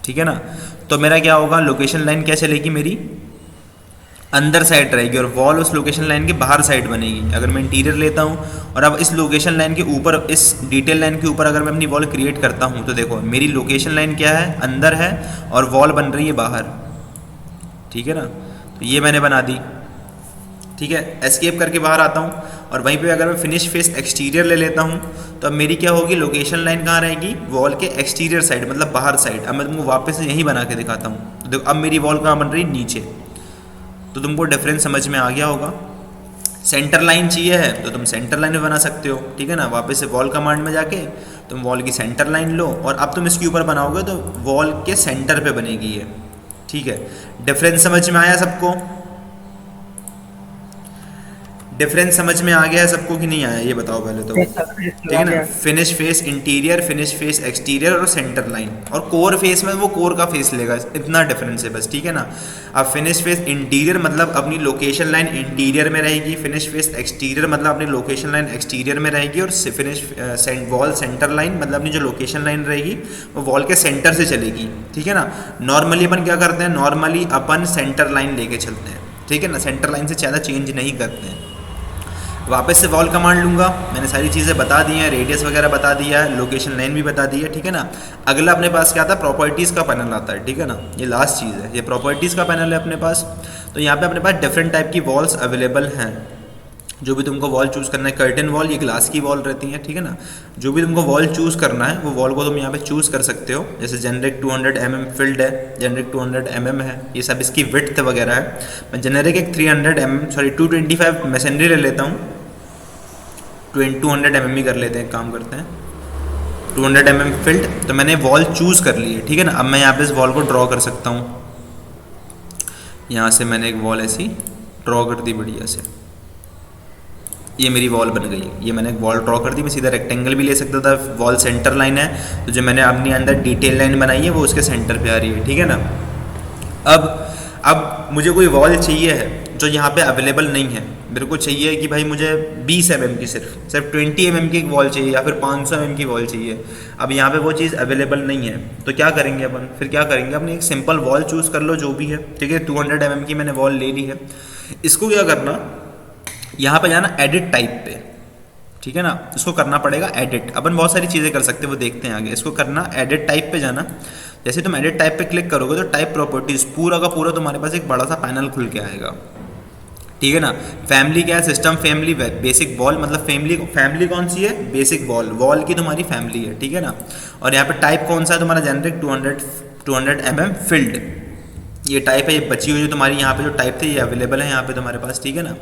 ठीक है ना। तो मेरा क्या होगा? लोकेशन लाइन क्या चलेगी? मेरी अंदर साइड रहेगी और वॉल उस लोकेशन लाइन के बाहर साइड बनेगी। अगर मैं इंटीरियर लेता हूँ और अब इस लोकेशन लाइन के ऊपर, इस डिटेल लाइन के ऊपर अगर मैं अपनी वॉल क्रिएट करता हूँ तो देखो मेरी लोकेशन लाइन क्या है? अंदर है और वॉल बन रही है बाहर, ठीक है ना। तो ये मैंने बना दी, ठीक है। एस्केप करके बाहर आता हूँ और वहीं पे अगर मैं फिनिश फेस एक्सटीरियर ले लेता हूँ तो अब मेरी क्या होगी? लोकेशन लाइन कहाँ रहेगी? वॉल के एक्सटीरियर साइड, मतलब बाहर साइड। अब मैं तुमको वापस से यहीं बना के दिखाता हूँ। तो देखो अब मेरी वॉल कहाँ बन रही? नीचे। तो तुमको डिफरेंस समझ में आ गया होगा। सेंटर लाइन चाहिए है तो तुम सेंटर लाइन में बना सकते हो, ठीक है ना। वापस से वॉल कमांड में जाके तुम वॉल की सेंटर लाइन लो और अब तुम इसके ऊपर बनाओगे तो वॉल के सेंटर पे बनेगी ये, ठीक है। डिफरेंस समझ में आया सबको? डिफरेंस समझ में आ गया है सबको कि नहीं आया, ये बताओ पहले तो। ठीक आ है ना, गया। Finish face interior, finish face exterior और सेंटर लाइन, और कोर फेस में वो कोर का फेस लेगा, इतना डिफरेंस है बस। ठीक है ना। अब फिनिश फेस इंटीरियर मतलब अपनी लोकेशन लाइन इंटीरियर में रहेगी, फिनिश फेस एक्सटीरियर मतलब अपनी लोकेशन लाइन एक्सटीरियर में रहेगी, और फिनिश वॉल सेंटर लाइन मतलब अपनी जो लोकेशन लाइन रहेगी वो वॉल के सेंटर से चलेगी। ठीक है ना। नॉर्मली अपन क्या करते हैं, नॉर्मली अपन सेंटर लाइन लेके चलते हैं। ठीक है ना, सेंटर लाइन से ज़्यादा चेंज नहीं करते हैं। वापस से वॉल कमांड लूँगा, मैंने सारी चीज़ें बता दी हैं, रेडियस वगैरह बता दिया है, लोकेशन लाइन भी बता दी है। ठीक है ना। अगला अपने पास क्या आता है, प्रॉपर्टीज़ का पैनल आता है। ठीक है ना, ये लास्ट चीज़ है, ये प्रॉपर्टीज़ का पैनल है अपने पास। तो यहाँ पे अपने पास डिफरेंट टाइप की वॉल्स अवेलेबल हैं। जो भी तुमको वॉल चूज़ करना है, कर्टन वॉल, ये ग्लास की वॉल रहती है। ठीक है ना। जो भी तुमको वॉल चूज़ करना है वो वॉल को तुम यहाँ पे चूज़ कर सकते हो। जैसे जेनरिक 200 mm फिल्ड है, जेनरिक 200 mm है, ये सब इसकी विड्थ वगैरह है। मैं जेनरिक एक 300 mm सॉरी 225 मैसनरी ले लेता हूँ, 200 mm ही कर लेते हैं, काम करते हैं 200 mm फिल्ड। तो मैंने वॉल चूज़ कर ली है। ठीक है ना। अब मैं यहाँ पे इस वॉल को ड्रॉ कर सकता हूँ। यहाँ से मैंने एक वॉल ऐसी ड्रॉ कर दी बढ़िया से, ये मेरी वॉल बन गई। ये मैंने एक वॉल ड्रॉ कर दी। मैं सीधा रेक्टेंगल भी ले सकता था, वॉल सेंटर लाइन है तो जो मैंने अपनी अंदर डिटेल लाइन बनाई है वो उसके सेंटर पे आ रही है। ठीक है ना। अब मुझे कोई वॉल चाहिए है जो यहाँ पे अवेलेबल नहीं है। मेरे को चाहिए कि भाई मुझे 20 mm की सिर्फ 20 mm की एक वॉल चाहिए, या फिर 500 mm की वॉल चाहिए। अब यहाँ पे वो चीज़ अवेलेबल नहीं है तो क्या करेंगे अपन, फिर क्या करेंगे, अपने एक सिंपल वॉल चूज़ कर लो जो भी है। ठीक है, 200 mm की मैंने वॉल ले ली है। इसको क्या करना, यहाँ पे जाना एडिट टाइप पे। ठीक है ना, इसको करना पड़ेगा एडिट। अपन बहुत सारी चीज़ें कर सकते हैं, वो देखते हैं आगे। इसको करना एडिट टाइप पे जाना। जैसे तुम एडिट टाइप पे क्लिक करोगे तो टाइप प्रॉपर्टीज पूरा का पूरा तुम्हारे पास एक बड़ा सा पैनल खुल के आएगा। ठीक है ना। फैमिली क्या है, सिस्टम फैमिली बेसिक वॉल, मतलब फैमिली कौन सी है, बेसिक वॉल, वॉल की तुम्हारी फैमिली है। ठीक है ना। और यहाँ पे टाइप कौन सा है तुम्हारा, जेनरिक 200 mm फिल्ड, ये टाइप है। ये बची हुई जो तुम्हारी यहाँ पे जो टाइप थे ये अवेलेबल है यहाँ पे तुम्हारे पास। ठीक है ना।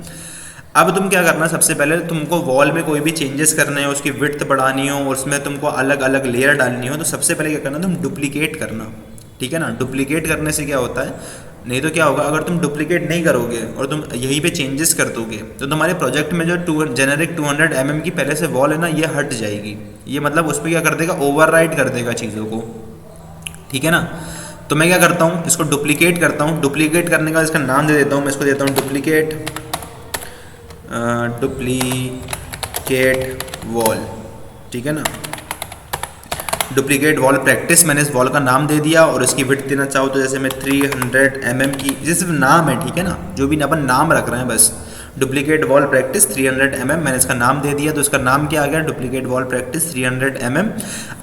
अब तुम क्या करना, सबसे पहले तुमको वॉल में कोई भी चेंजेस करने हो, उसकी विड्थ बढ़ानी हो और उसमें तुमको अलग अलग लेयर डालनी हो, तो सबसे पहले क्या करना, तुम डुप्लीकेट करना। ठीक है ना। डुप्लीकेट करने से क्या होता है, नहीं तो क्या होगा, अगर तुम डुप्लीकेट नहीं करोगे और तुम यहीं पे चेंजेस कर दोगे तो तुम्हारे प्रोजेक्ट में जो जेनरिक 200 mm की पहले से वॉल है ना, ये हट जाएगी। ये मतलब उस पर क्या कर देगा, ओवरराइड कर देगा चीज़ों को। ठीक है ना। तो मैं क्या करता हूँ, इसको डुप्लीकेट करता हूँ। डुप्लीकेट करने का इसका नाम दे देता हूँ, मैं इसको देता हूँ डुप्लीकेट वॉल। ठीक है ना। डुप्लीकेट वॉल प्रैक्टिस, मैंने इस वॉल का नाम दे दिया। और इसकी विड्थ देना चाहो तो जैसे मैं 300 mm की, ये सिर्फ नाम है। ठीक है ना, जो भी अपन नाम रख रहे हैं बस। डुप्लीकेट वॉल प्रैक्टिस 300 mm, मैंने इसका नाम दे दिया तो इसका नाम क्या आ गया, डुप्लीकेट वॉल प्रैक्टिस 300 mm।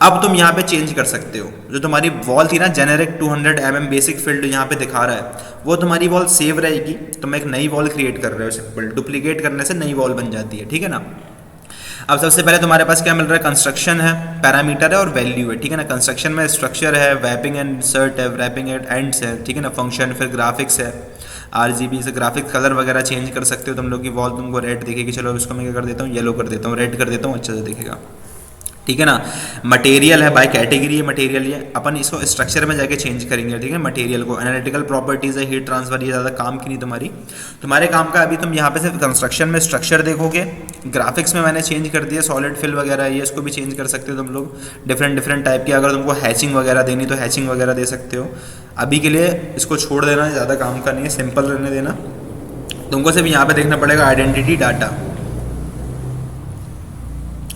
अब तुम यहाँ पे चेंज कर सकते हो। जो तुम्हारी वॉल थी ना जेनेरिक 200 mm बेसिक फील्ड यहाँ पे दिखा रहा है, वो तुम्हारी वॉल सेव रहेगी। तुम एक नई वॉल क्रिएट कर रहे हो, सिंपल डुप्लीकेट करने से नई वॉल बन जाती है। ठीक है ना। अब सबसे पहले तुम्हारे पास क्या मिल रहा है, कंस्ट्रक्शन है, पैरामीटर है और वैल्यू है। ठीक है ना। कंस्ट्रक्शन में स्ट्रक्चर है, वैपिंग एंड इंसर्ट है, रैपिंग एंड एंड्स है। ठीक है ना। फंक्शन, फिर ग्राफिक्स है, RGB से ग्राफिक्स कलर वगैरह चेंज कर सकते हो तुम लोग की वॉल तुमको रेड दिखेगी। चलो इसको मैं क्या कर देता हूँ, येलो कर देता हूँ, रेड कर देता हूँ, अच्छे से दिखेगा। ठीक है ना। मटेरियल है, बाय कैटेगरी है मटेरियल, ये अपन इसको स्ट्रक्चर में जाके चेंज करेंगे। ठीक है। मटेरियल को एनालिटिकल प्रॉपर्टीज है, हीट ट्रांसफर, ये ज़्यादा काम की नहीं तुम्हारे काम का। अभी तुम यहाँ पे सिर्फ कंस्ट्रक्शन में स्ट्रक्चर देखोगे। ग्राफिक्स में मैंने चेंज कर दिया, सॉलिड फिल वगैरह ये, इसको भी चेंज कर सकते हो तुम लोग डिफरेंट टाइप की। अगर तुमको हैचिंग वगैरह देनी तो हैचिंग वगैरह दे सकते हो। अभी के लिए इसको छोड़ देना, ज़्यादा काम का नहीं है, सिंपल रहने देना। तुमको सिर्फ यहाँ पे देखना पड़ेगा आइडेंटिटी डाटा।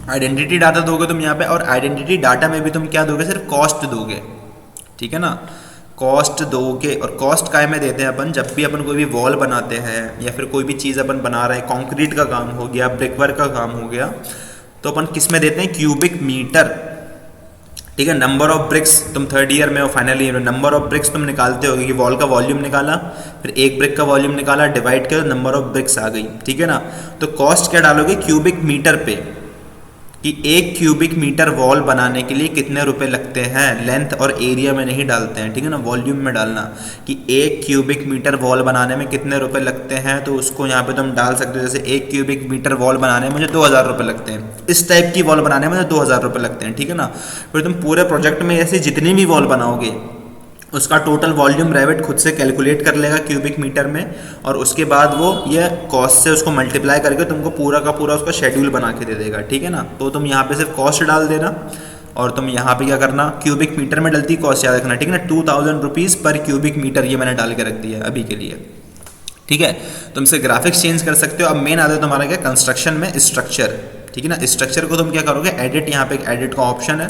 आइडेंटिटी डाटा दोगे तुम यहाँ पे, और आइडेंटिटी डाटा में भी तुम क्या दोगे, सिर्फ कॉस्ट दोगे। ठीक है ना। कॉस्ट दोगे, और कॉस्ट काय में देते हैं अपन, जब भी अपन कोई भी वॉल बनाते हैं या फिर कोई भी चीज़ अपन बना रहे हैं, कंक्रीट का काम हो गया, ब्रिकवर्क का काम हो गया, तो अपन किस में देते हैं, क्यूबिक मीटर। ठीक है। नंबर ऑफ ब्रिक्स, तुम थर्ड ईयर में हो, फाइनल ईयर में, नंबर ऑफ ब्रिक्स तुम निकालते हो कि वॉल का वॉल्यूम निकाला, फिर एक ब्रिक का वॉल्यूम निकाला, डिवाइड कर, नंबर ऑफ ब्रिक्स आ गई। ठीक है ना। तो कॉस्ट क्या डालोगे, क्यूबिक मीटर पे, कि एक क्यूबिक मीटर वॉल बनाने के लिए कितने रुपए लगते हैं। लेंथ और एरिया में नहीं डालते हैं। ठीक है ना, वॉल्यूम में डालना कि एक क्यूबिक मीटर वॉल बनाने में कितने रुपए लगते हैं, तो उसको यहाँ पे तुम डाल सकते हो। जैसे एक क्यूबिक मीटर वॉल बनाने में मुझे 2000 रुपये लगते हैं, इस टाइप की वॉल बनाने में मुझे 2000 रुपये लगते हैं। ठीक है ना। फिर तुम पूरे प्रोजेक्ट में ऐसे जितनी भी वॉल बनाओगे उसका टोटल वॉल्यूम रेविट खुद से कैलकुलेट कर लेगा क्यूबिक मीटर में, और उसके बाद वो ये कॉस्ट से उसको मल्टीप्लाई करके तुमको पूरा का पूरा उसका शेड्यूल बना के दे देगा, ठीक है ना। तो तुम यहाँ पे सिर्फ कॉस्ट डाल देना, और तुम यहाँ पे क्या करना, क्यूबिक मीटर में डलती कॉस्ट याद रखना, ठीक है ना। 2000 रुपीज़ पर क्यूबिक मीटर ये मैंने डाल के रख दिया है अभी के लिए, ठीक है। तुम से ग्राफिक्स चेंज कर सकते हो। अब मेन आता है तुम्हारा क्या, कंस्ट्रक्शन में स्ट्रक्चर, ठीक है ना। स्ट्रक्चर को तुम क्या करोगे, एडिट, यहाँ पे एक एडिट का ऑप्शन है,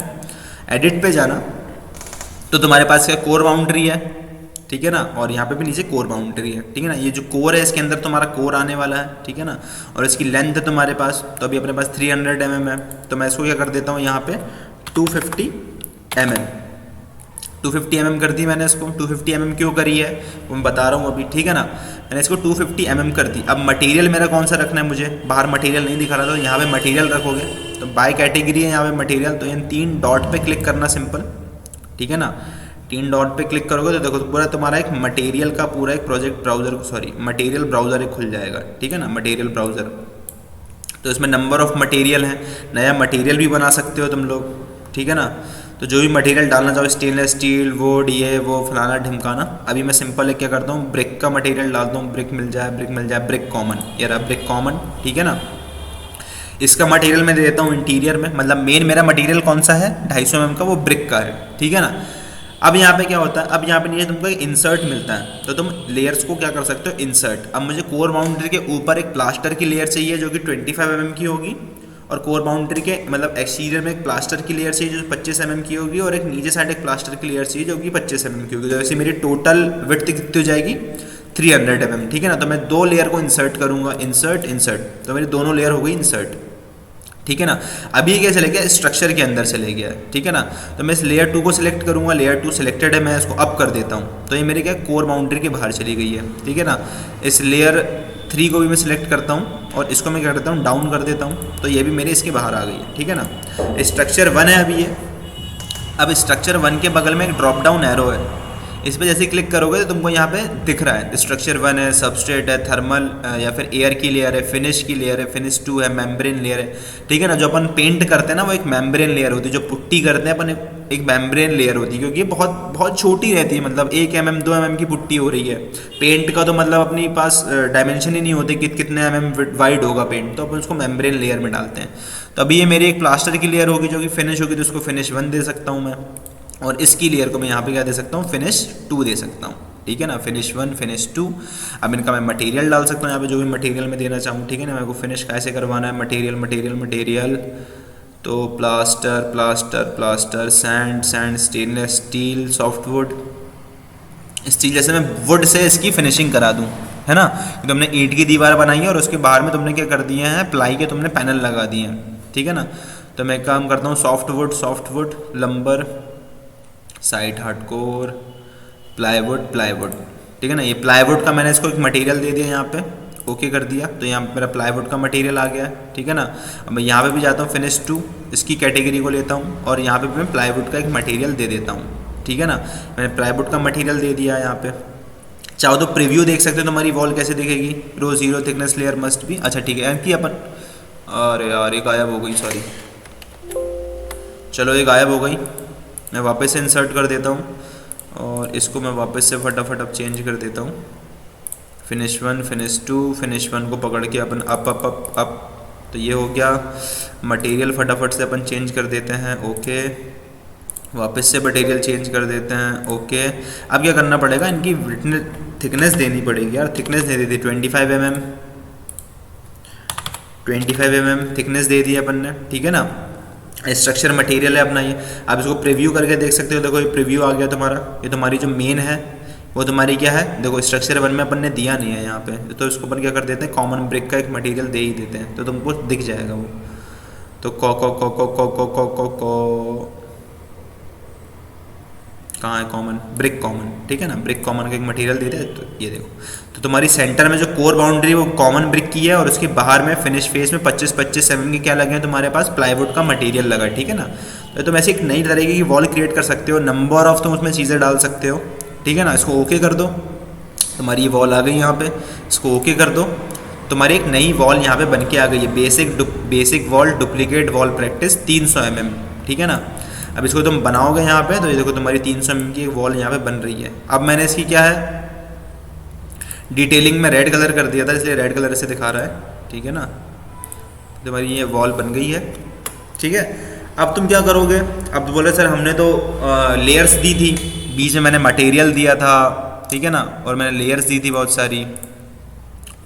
एडिट पे जाना, तो तुम्हारे पास क्या कोर बाउंड्री है, ठीक है ना, और यहाँ पे भी नीचे कोर बाउंड्री है, ठीक है ना। ये जो कोर है इसके अंदर तुम्हारा कोर आने वाला है, ठीक है ना, और इसकी लेंथ है तुम्हारे पास, तो अभी अपने पास 300 mm है, तो मैं इसको क्या कर देता हूँ यहाँ पे 250 mm, 250 mm कर दी मैंने इसको। 250 mm क्यों करी है वो मैं बता रहा हूँ अभी, ठीक है ना। मैंने इसको 250 mm कर दी। अब मटेरियल मेरा कौन सा रखना है, मुझे बाहर मटेरियल नहीं दिखा रहा था, तो यहाँ पे मटेरियल रखोगे, तो बाय कैटेगरी है यहाँ पे मटेरियल, तो इन 3 डॉट पे क्लिक करना सिंपल, ठीक है ना। 3 डॉट पे क्लिक करोगे तो देखो तो पूरा तुम्हारा एक मटेरियल का पूरा एक project browser, sorry material browser एक खुल जाएगा, ठीक है ना, मटेरियल ब्राउजर। तो इसमें नंबर ऑफ मटेरियल है, नया मटेरियल भी बना सकते हो तुम लोग, ठीक है ना। तो जो भी मटेरियल डालना चाहो, स्टेनलेस स्टील, वुड, ये वो फलाना ढिमकाना। अभी मैं सिंपल एक क्या करता हूँ, ब्रिक का मटेरियल डालता हूँ, ब्रिक मिल जाए, ब्रिक मिल जाए, ब्रिक कॉमन, ये रहा ब्रिक कॉमन, ठीक है ना। इसका मटेरियल मैं दे देता हूँ इंटीरियर में, मतलब मेन मेरा मटेरियल कौन सा है 250 mm का, वो ब्रिक का है, ठीक है ना। अब यहाँ पे क्या होता है, अब यहाँ पे नीचे तुमको इंसर्ट मिलता है, तो तुम लेयर्स को क्या कर सकते हो, इंसर्ट। अब मुझे कोर बाउंड्री के ऊपर एक प्लास्टर की लेयर चाहिए जो कि 25 mm की होगी, और कोर बाउंड्री के मतलब एक्सटीरियर में एक प्लास्टर की लेयर चाहिए जो 25 mm की होगी, और एक नीचे साइड एक प्लास्टर की लेयर चाहिए जो कि 25 mm की होगी। तो ऐसे मेरी टोटल विड्थ कितनी हो जाएगी 300 mm, ठीक है ना। तो मैं 2 लेयर को इंसर्ट करूँगा, इंसर्ट इंसर्ट, तो मेरी दोनों लेयर हो गई इंसर्ट, ठीक है ना। अभी ये क्या चले गया, स्ट्रक्चर के अंदर चले गया, ठीक है ना। तो मैं इस लेयर 2 को सिलेक्ट करूँगा, लेयर 2 सिलेक्टेड है, मैं इसको अप कर देता हूँ, तो ये मेरे क्या कोर बाउंड्री के बाहर चली गई है, ठीक है ना। इस लेयर 3 को भी मैं सिलेक्ट करता हूँ, और इसको मैं क्या करता हूँ, डाउन कर देता हूँ, तो ये भी मेरे इसके बाहर आ गई है, ठीक है ना। स्ट्रक्चर 1 है अभी ये। अब स्ट्रक्चर 1 के बगल में एक ड्रॉप डाउन एरो है, इस पर जैसे क्लिक करोगे तो तुमको यहाँ पे दिख रहा है स्ट्रक्चर 1 है, सबस्ट्रेट है, थर्मल या फिर एयर की लेयर है, फिनिश की लेयर है, फिनिश 2 है, मेम्ब्रेन लेयर है, ठीक है ना। जो अपन पेंट करते हैं ना वो एक मेम्ब्रेन लेयर होती है, जो पुट्टी करते हैं अपन एक मेम्ब्रेन लेयर होती है, क्योंकि ये बहुत बहुत छोटी रहती है, मतलब 1 mm 2 mm की पुट्टी हो रही है। पेंट का तो मतलब अपने पास डायमेंशन ही नहीं होते कि कितने mm वाइड होगा पेंट, तो अपन उसको मेम्ब्रेन लेयर में डालते हैं। तो अभी ये मेरी एक प्लास्टर की लेयर होगी जो कि फिनिश होगी, तो उसको फिनिश 1 दे सकता हूँ मैं, और इसकी लेयर को मैं यहाँ पे क्या दे सकता हूँ, फिनिश 2 दे सकता हूँ, ठीक है ना। Finish 1 finish 2। अब इनका मैं मटेरियल डाल सकता हूँ यहाँ पे, जो भी मटेरियल मैं देना चाहूँ, ठीक है ना। मेरे को फिनिश कैसे करवाना है, मटेरियल मटेरियल मटेरियल, तो plaster plaster plaster, sand sand, stainless steel, softwood steel, जैसे मैं वुड से इसकी फिनिशिंग करा दूँ, है ना। तुमने ईंट की दीवार बनाई है और उसके बाहर में तुमने क्या कर दिए हैं, प्लाई के तुमने पैनल लगा दिए हैं, ठीक है ना। तो मैं काम करता हूँ softwood, lumbar, side hardcore, plywood plywood, ठीक है ना। ये प्लाईवुड का मैंने इसको एक मटेरियल दे दिया यहाँ पे, ओके कर दिया, तो यहाँ पे मेरा प्लाईवुड का मटेरियल आ गया है, ठीक है ना। अब मैं यहाँ पे भी जाता हूँ, फिनिश 2 इसकी कैटेगरी को लेता हूँ, और यहाँ पे भी मैं प्लाईवुड का एक मटेरियल दे देता हूँ, ठीक है ना। मैंने प्लाईवुड का मटेरियल दे दिया यहाँ पे। चाहो तो प्रीव्यू देख सकते हो तुम्हारी वॉल कैसे दिखेगी। रो 0 थिकनेस लेयर मस्ट भी, अच्छा ठीक है इनकी अपन, अरे यार ये गायब हो गई, सॉरी, चलो ये गायब हो गई। मैं वापस से इंसर्ट कर देता हूँ, और इसको मैं वापस से फटाफट अब चेंज कर देता हूँ। फिनिश 1 फिनिश 2, फिनिश 1 को पकड़ के अपन अप अप अप अप, तो ये हो गया। मटेरियल फटाफट से अपन चेंज कर देते हैं, ओके। वापस से मटेरियल चेंज कर देते हैं, ओके। अब क्या करना पड़ेगा, इनकी थिकनेस देनी पड़ेगी यार। थिकनेस दे दी थी 25 mm, 25 mm थिकनेस दे दी अपन ने, ठीक है ना। स्ट्रक्चर मटेरियल है अपना ये। आप इसको प्रीव्यू करके देख सकते हो, देखो ये प्रीव्यू आ गया तुम्हारा। ये तुम्हारी जो मेन है वो तुम्हारी क्या है, देखो स्ट्रक्चर 1 में अपन ने दिया नहीं है यहाँ पे, तो इसको अपन क्या कर देते हैं, कॉमन ब्रिक का एक मटेरियल दे ही देते हैं, तो तुमको दिख जाएगा वो। तो कहाँ है कॉमन, ब्रिक कॉमन, ठीक है ना। ब्रिक कॉमन का एक मटेरियल देते हैं, तो ये देखो। तो तुम्हारी सेंटर में जो कोर बाउंड्री वो कॉमन ब्रिक की है, और उसके बाहर में फिनिश फेस में 25-25 mm के क्या लगे हैं तुम्हारे पास, प्लाईवुड का मटेरियल लगा, ठीक है ना। तो तुम ऐसे एक नई तरीके की वॉल क्रिएट कर सकते हो, नंबर ऑफ तुम उसमें चीज़ें डाल सकते हो, ठीक है ना। इसको ओके कर दो, तुम्हारी ये वॉल आ गई यहाँ पे, इसको ओके कर दो, तुम्हारी एक नई वॉल यहाँ पे बन के आ गई है। Basic wall duplicate wall practice 300 mm, ठीक है ना। अब इसको तुम बनाओगे यहाँ पे तो ये देखो तुम्हारी 300 mm की एक वॉल यहाँ पे बन रही है। अब मैंने इसकी क्या है डिटेलिंग में रेड कलर कर दिया था, इसलिए रेड कलर से दिखा रहा है, ठीक है ना। तुम्हारी ये वॉल बन गई है, ठीक है। अब तुम क्या करोगे, अब बोले सर हमने तो लेयर्स दी थी, बीच में मैंने मटेरियल दिया था, ठीक है ना, और मैंने लेयर्स दी थी बहुत सारी,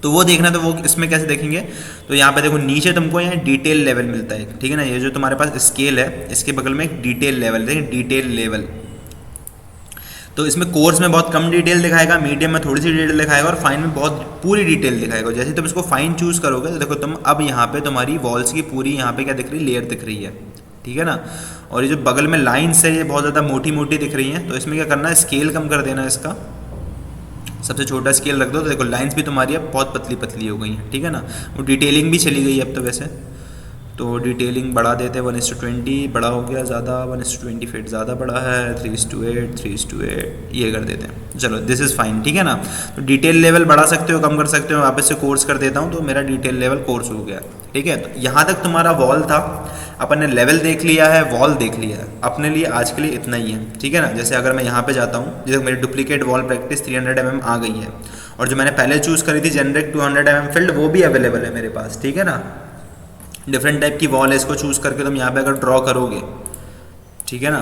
तो वो देखना, तो वो इसमें कैसे देखेंगे, तो यहाँ पे देखो नीचे तुमको यहाँ डिटेल लेवल मिलता है, ठीक है ना। ये जो तुम्हारे पास स्केल है इसके बगल में एक डिटेल लेवल, देखिए डिटेल लेवल। तो इसमें कोर्स में बहुत कम डिटेल दिखाएगा, मीडियम में थोड़ी सी डिटेल दिखाएगा, और फाइन में बहुत पूरी डिटेल दिखाएगा। जैसे तुम इसको फाइन चूज़ करोगे तो देखो तुम अब यहाँ पे तुम्हारी वॉल्स की पूरी यहाँ पे क्या दिख रही है, लेयर दिख रही है, ठीक है ना। और ये जो बगल में लाइन्स है ये बहुत ज़्यादा मोटी मोटी दिख रही हैं, तो इसमें क्या करना है, स्केल कम कर देना है इसका, सबसे छोटा स्केल रख दो, तो देखो लाइंस भी तुम्हारी अब बहुत पतली पतली हो गई हैं, ठीक है ना। वो डिटेलिंग भी चली गई है अब तो वैसे, तो डिटेलिंग बढ़ा देते हैं, 1:20 बड़ा हो गया ज़्यादा, 1:20 फिट ज़्यादा बड़ा है, 3:8 3:8 ये कर देते हैं। चलो दिस इज़ फाइन, ठीक है ना। तो डिटेल लेवल बढ़ा सकते हो, कम कर सकते हो, वापस से कोर्स कर देता हूँ, तो मेरा डिटेल लेवल कोर्स हो गया, ठीक है। तो यहाँ तक तुम्हारा वॉल था, अपन ने लेवल देख लिया है, वॉल देख लिया है, अपने लिए आज के लिए इतना ही है, ठीक है ना। जैसे अगर मैं यहाँ पे जाता हूँ, जैसे मेरी डुप्लीकेट वॉल प्रैक्टिस 300 mm आ गई है, और जो मैंने पहले चूज़ करी थी जेनरिक 200 mm फील्ड, वो भी अवेलेबल है मेरे पास, ठीक है ना। डिफरेंट टाइप की वॉल है, इसको चूज़ करके तुम यहाँ पे अगर ड्रॉ करोगे, ठीक है ना,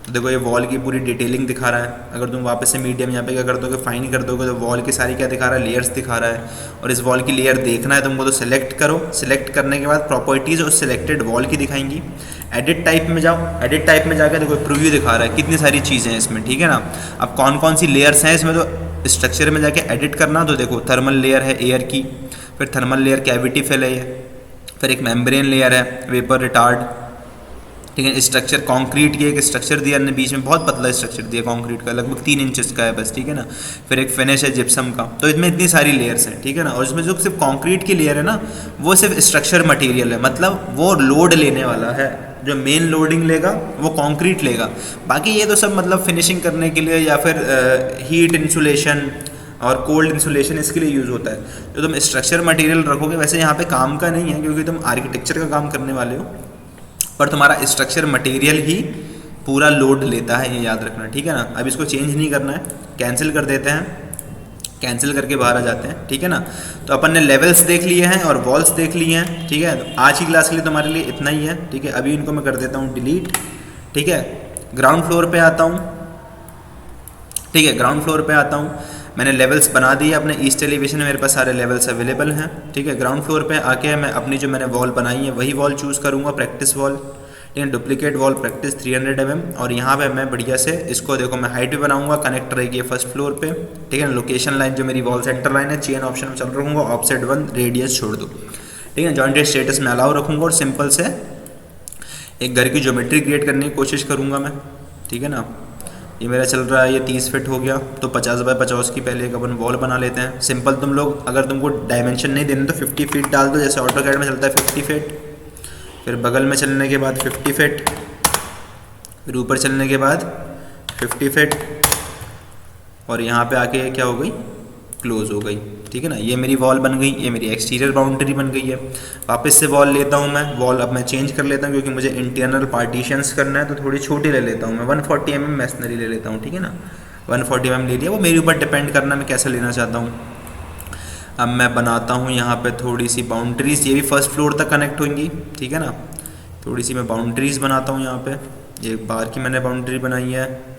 तो देखो ये वॉल की पूरी डिटेलिंग दिखा रहा है। अगर तुम वापस से मीडियम यहाँ पे क्या कर दोगे, फाइन कर दोगे, तो वॉल की सारी क्या दिखा रहा है, लेयर्स दिखा रहा है। और इस वॉल की लेयर देखना है तुमको तो सिलेक्ट करो, सिलेक्ट करने के बाद प्रॉपर्टीज़ और सिलेक्टेड वॉल की दिखाएंगी। एडिट टाइप में जाओ, एडिट टाइप में जाकर देखो प्रीव्यू दिखा रहा है, कितनी सारी चीज़ें हैं इसमें, ठीक है ना। अब कौन कौन सी लेयर्स हैं इसमें, तो स्ट्रक्चर में जाके एडिट करना, तो देखो थर्मल लेयर है एयर की, फिर थर्मल लेयर कैविटी फिल है ये, फिर एक मेम्ब्रेन लेयर है वेपर रिटार्ड, ठीक है। स्ट्रक्चर कंक्रीट की एक स्ट्रक्चर दिया ने बीच में, बहुत पतला स्ट्रक्चर दिया कंक्रीट का, लगभग 3 इंचेस का है बस, ठीक है ना। फिर एक फिनिश है जिप्सम का, तो इसमें इतनी सारी लेयर्स हैं, ठीक है ना। और इसमें जो सिर्फ कंक्रीट की लेयर है ना, वो सिर्फ स्ट्रक्चर मटेरियल है, मतलब वो लोड लेने वाला है, जो मेन लोडिंग लेगा वो कंक्रीट लेगा। बाकी ये तो सब मतलब फिनिशिंग करने के लिए या फिर हीट इंसुलेशन और कोल्ड इंसुलेशन इसके लिए यूज़ होता है। जो तुम स्ट्रक्चर मटेरियल रखोगे वैसे यहाँ पे काम का नहीं है, क्योंकि तुम आर्किटेक्चर का काम करने वाले हो, पर तुम्हारा स्ट्रक्चर मटेरियल ही पूरा लोड लेता है, ये याद रखना, ठीक है ना। अब इसको चेंज नहीं करना है, कैंसिल कर देते हैं, कैंसिल करके बाहर आ जाते हैं, ठीक है ना। तो अपन ने लेवल्स देख लिए हैं और वॉल्स देख लिए हैं, ठीक है। तो आज की क्लास के लिए तुम्हारे लिए इतना ही है, ठीक है। अभी इनको मैं कर देता हूँ डिलीट, ठीक है। ग्राउंड फ्लोर पे आता हूँ, ठीक है, ग्राउंड फ्लोर पे आता हूँ, मैंने लेवल्स बना दिए अपने ईस्ट एलिवेशन में, मेरे पास सारे लेवल्स अवेलेबल हैं, ठीक है। ग्राउंड फ्लोर पे आके मैं अपनी जो मैंने वॉल बनाई है वही वॉल चूज़ करूँगा, प्रैक्टिस वॉल, ठीक है, डुप्लीकेट वॉल प्रैक्टिस 300 mm। और यहाँ पे मैं बढ़िया से इसको देखो मैं हाइट भी बनाऊंगा, कनेक्ट रहेगी फर्स्ट फ्लोर पे, ठीक है ना। लोकेशन लाइन जो मेरी वॉल सेंटर लाइन है, चेन ऑप्शन में चल रहूँगा, ऑफसेट 1 रेडियस छोड़ दो, ठीक है। जॉइंटेड स्टेटस में अलाउ रखूँगा, और सिंपल से एक घर की ज्योमेट्री क्रिएट करने की कोशिश करूँगा मैं, ठीक है ना। ये मेरा चल रहा है, ये 30 फीट हो गया, तो 50 बाय 50 की पहले एक अपन वॉल बना लेते हैं। सिंपल तुम लोग अगर तुमको डायमेंशन नहीं देने तो 50 फीट डाल दो, जैसे ऑटोकैड में चलता है 50 फीट, फिर बगल में चलने के बाद 50 फीट, फिर ऊपर चलने के बाद 50 फीट, और यहाँ पे आके क्या हो गई, क्लोज हो गई, ठीक है ना। ये मेरी वॉल बन गई, ये मेरी एक्सटीरियर बाउंड्री बन गई है। वापस से वॉल लेता हूँ मैं, वॉल अब मैं चेंज कर लेता हूँ, क्योंकि मुझे इंटरनल पार्टीशंस करना है, तो थोड़ी छोटी ले लेता हूँ मैं, 140 mm मैसनरी ले लेता हूँ, ठीक है ना। 140 mm ले लिया, वो मेरे ऊपर डिपेंड करना मैं कैसे लेना चाहता हूँ। अब मैं बनाता हूँ यहाँ पे थोड़ी सी बाउंड्रीज, ये भी फर्स्ट फ्लोर तक कनेक्ट होंगी, ठीक है ना। थोड़ी सी मैं बाउंड्रीज बनाता हूँ यहाँ पे, एक बार की मैंने बाउंड्री बनाई है।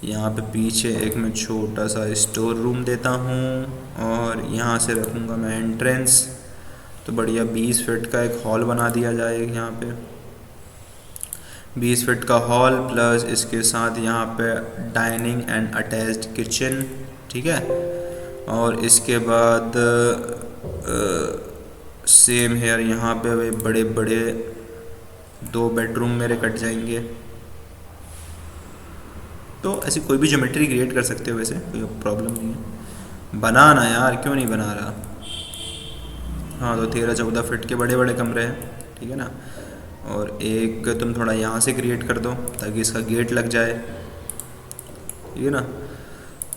यहाँ पे पीछे एक मैं छोटा सा स्टोर रूम देता हूँ, और यहाँ से रखूँगा मैं एंट्रेंस, तो बढ़िया 20 फीट का एक हॉल बना दिया जाए यहाँ पे, 20 फीट का हॉल प्लस इसके साथ यहाँ पे डाइनिंग एंड अटैच्ड किचन, ठीक है। और इसके बाद सेम हेयर यहाँ पे वे बड़े बड़े 2 बेडरूम मेरे कट जाएंगे। तो ऐसी कोई भी ज्योमेट्री क्रिएट कर सकते हो, वैसे कोई प्रॉब्लम नहीं है। बनाना यार, क्यों नहीं बना रहा। हाँ, तो 13-14 फीट के बड़े बड़े कमरे हैं, ठीक है ना। और एक तुम थोड़ा यहाँ से क्रिएट कर दो ताकि इसका गेट लग जाए, ठीक है ना।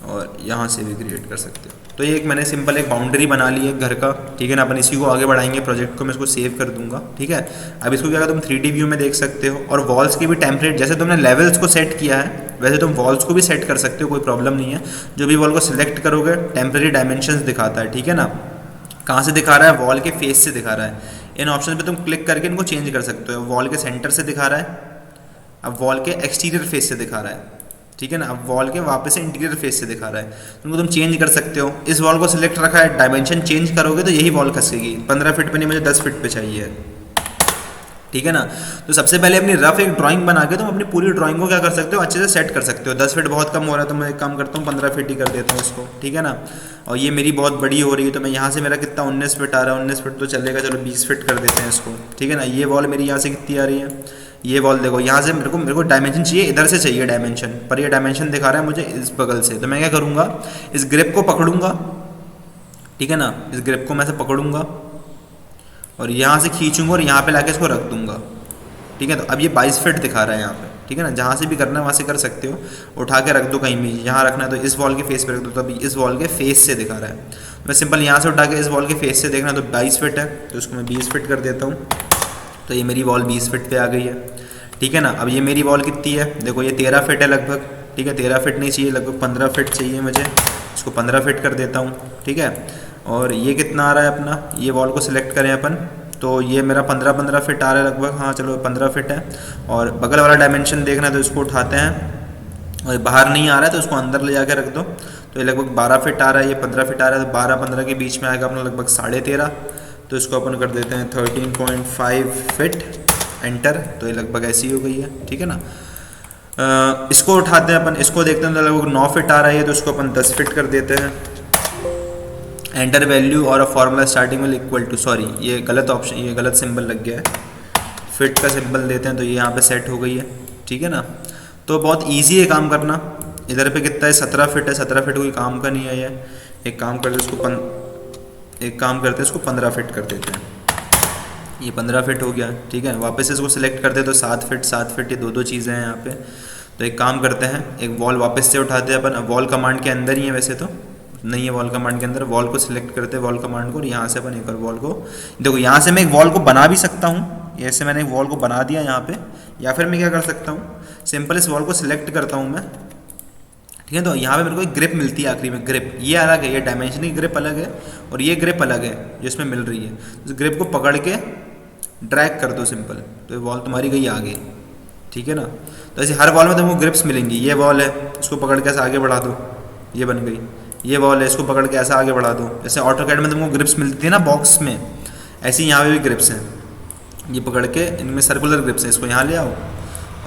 और यहाँ से भी क्रिएट कर सकते हो। तो ये एक मैंने सिंपल एक बाउंड्री बना ली है घर का, ठीक है ना। अपन इसी को आगे बढ़ाएंगे प्रोजेक्ट को, मैं इसको सेव कर दूंगा, ठीक है। अब इसको क्या तुम 3D व्यू में देख सकते हो। और वॉल्स की भी टेम्पलेट, जैसे तुमने लेवल्स को सेट किया है वैसे तुम वॉल्स को भी सेट कर सकते हो, कोई प्रॉब्लम नहीं है। जो भी वॉल को सिलेक्ट करोगे टेम्परेरी डायमेंशंस दिखाता है, ठीक है ना। कहाँ से दिखा रहा है? वॉल के फेस से दिखा रहा है। इन ऑप्शन पे तुम क्लिक करके इनको चेंज कर सकते हो। वॉल के सेंटर से दिखा रहा है, अब वॉल के एक्सटीरियर फेस से दिखा रहा है, ठीक है ना। अब वॉल के वापस से इंटीरियर फेस से दिखा रहा है, उनको तुम चेंज कर सकते हो। इस वॉल को सिलेक्ट रखा है, डायमेंशन चेंज करोगे तो यही वॉल खसेगी। 15 फीट पे नहीं, मुझे 10 फीट पे चाहिए, ठीक है ना। तो सबसे पहले अपनी रफ एक ड्राइंग बना के तुम अपनी पूरी ड्राइंग को क्या कर सकते हो, अच्छे से सेट कर सकते हो। 10 फीट बहुत कम हो रहा है तो मैं एक काम करता हूँ 15 फीट ही कर देता हूँ इसको, ठीक है ना। और ये मेरी बहुत बड़ी हो रही है तो मैं यहाँ से मेरा कितना 19 फीट आ रहा है, 19 फीट तो चलेगा, चलो 20 फीट कर देते हैं इसको, ठीक है ना। ये वॉल मेरी यहाँ से कितनी आ रही है, ये वॉल देखो यहाँ से मेरे को डायमेंशन चाहिए, इधर से चाहिए डायमेंशन, पर ये डायमेंशन दिखा रहा है मुझे इस बगल से। तो मैं क्या करूँगा, इस ग्रिप को पकड़ूंगा, ठीक है ना। इस ग्रिप को मैं से पकड़ूंगा और यहाँ से खींचूंगा और यहाँ पे लाके इसको रख दूंगा, ठीक है। तो अब ये 22 फीट दिखा रहा है यहाँ पे, ठीक है ना। जहाँ से भी करना है वहाँ से कर सकते हो, उठा के रख दो कहीं भी। यहाँ रखना है तो इस वॉल के फेस पे रख दो, तो अभी इस वॉल के फेस से दिखा रहा है। मैं सिंपल यहाँ से उठा के इस वॉल के फेस से देखना, तो 22 फीट है तो इसको मैं 20 फीट कर देता हूँ। तो ये मेरी वॉल 20 फीट पे आ गई है, ठीक है ना। अब ये मेरी वॉल कितनी है, देखो ये 13 फीट है लगभग, ठीक है। 13 फीट नहीं चाहिए, लगभग 15 फीट चाहिए मुझे, इसको 15 फीट कर देता हूँ, ठीक है। और ये कितना आ रहा है अपना, ये वॉल को सिलेक्ट करें अपन, तो ये मेरा 15 फीट आ रहा है लगभग, हाँ चलो 15 फीट है। और बगल वाला डायमेंशन देखना है तो इसको उठाते हैं, और बाहर नहीं आ रहा है तो उसको अंदर ले जाके रख दो। तो ये लगभग 12 फीट आ रहा है, ये 15 फीट आ रहा है, तो 12-15 के बीच में आएगा अपना लगभग 13.5। तो इसको अपन कर देते हैं 13.5 फीट, एंटर। तो ये लगभग ऐसी हो गई है, ठीक है ना। इसको उठाते हैं अपन, इसको देखते हैं तो लगभग 9 फीट आ रहा है, तो इसको अपन 10 फीट कर देते हैं। एंटर वैल्यू और फॉर्मूला स्टार्टिंग में इक्वल टू, सॉरी ये गलत ऑप्शन, ये गलत सिंबल लग गया है, फिट का सिंबल देते हैं तो ये यहाँ पे सेट हो गई है, ठीक है ना। तो बहुत इजी है काम करना। इधर पे कितना है, 17 फीट है, 17 फीट कोई काम का नहीं है ये। एक काम करते इसको 15 फीट कर देते हैं, ये 15 फीट हो गया, ठीक है। वापस इसको सिलेक्ट करते हैं तो 7 फीट, ये दो चीज़ें हैं यहाँ पे। तो एक काम करते हैं, एक वॉल वापस से उठाते हैं अपन, वॉल कमांड के अंदर ही है वैसे तो, नहीं है वॉल कमांड के अंदर। वॉल को सिलेक्ट करते हैं, वॉल कमांड को, और यहाँ से अपन एक और वॉल को, देखो यहाँ से मैं एक वॉल को बना भी सकता हूँ, ऐसे मैंने एक वॉल को बना दिया यहाँ पे। या फिर मैं क्या कर सकता हूँ, सिंपल इस वॉल को सिलेक्ट करता हूँ मैं, ठीक है। तो यहाँ पे मेरे को एक ग्रिप मिलती है आखिरी में, ग्रिप ये अलग है, ये डायमेंशन की ग्रिप अलग है और ये ग्रिप अलग है जो इसमें मिल रही है। उस ग्रिप को पकड़ के ड्रैग कर दो सिंपल, तो ये वॉल तुम्हारी गई आगे, ठीक है ना। तो ऐसे हर वॉल में तुमको ग्रिप्स मिलेंगी। ये वॉल है, इसको पकड़ के ऐसे आगे बढ़ा दो, ये बन गई। ये वॉल है, इसको पकड़ के ऐसा आगे बढ़ा दो। जैसे ऑटोकैड में तुमको ग्रिप्स मिलती है ना बॉक्स में, ऐसे ही यहाँ पे भी ग्रिप्स हैं। ये पकड़ के, इनमें सर्कुलर ग्रिप्स हैं, इसको यहाँ ले आओ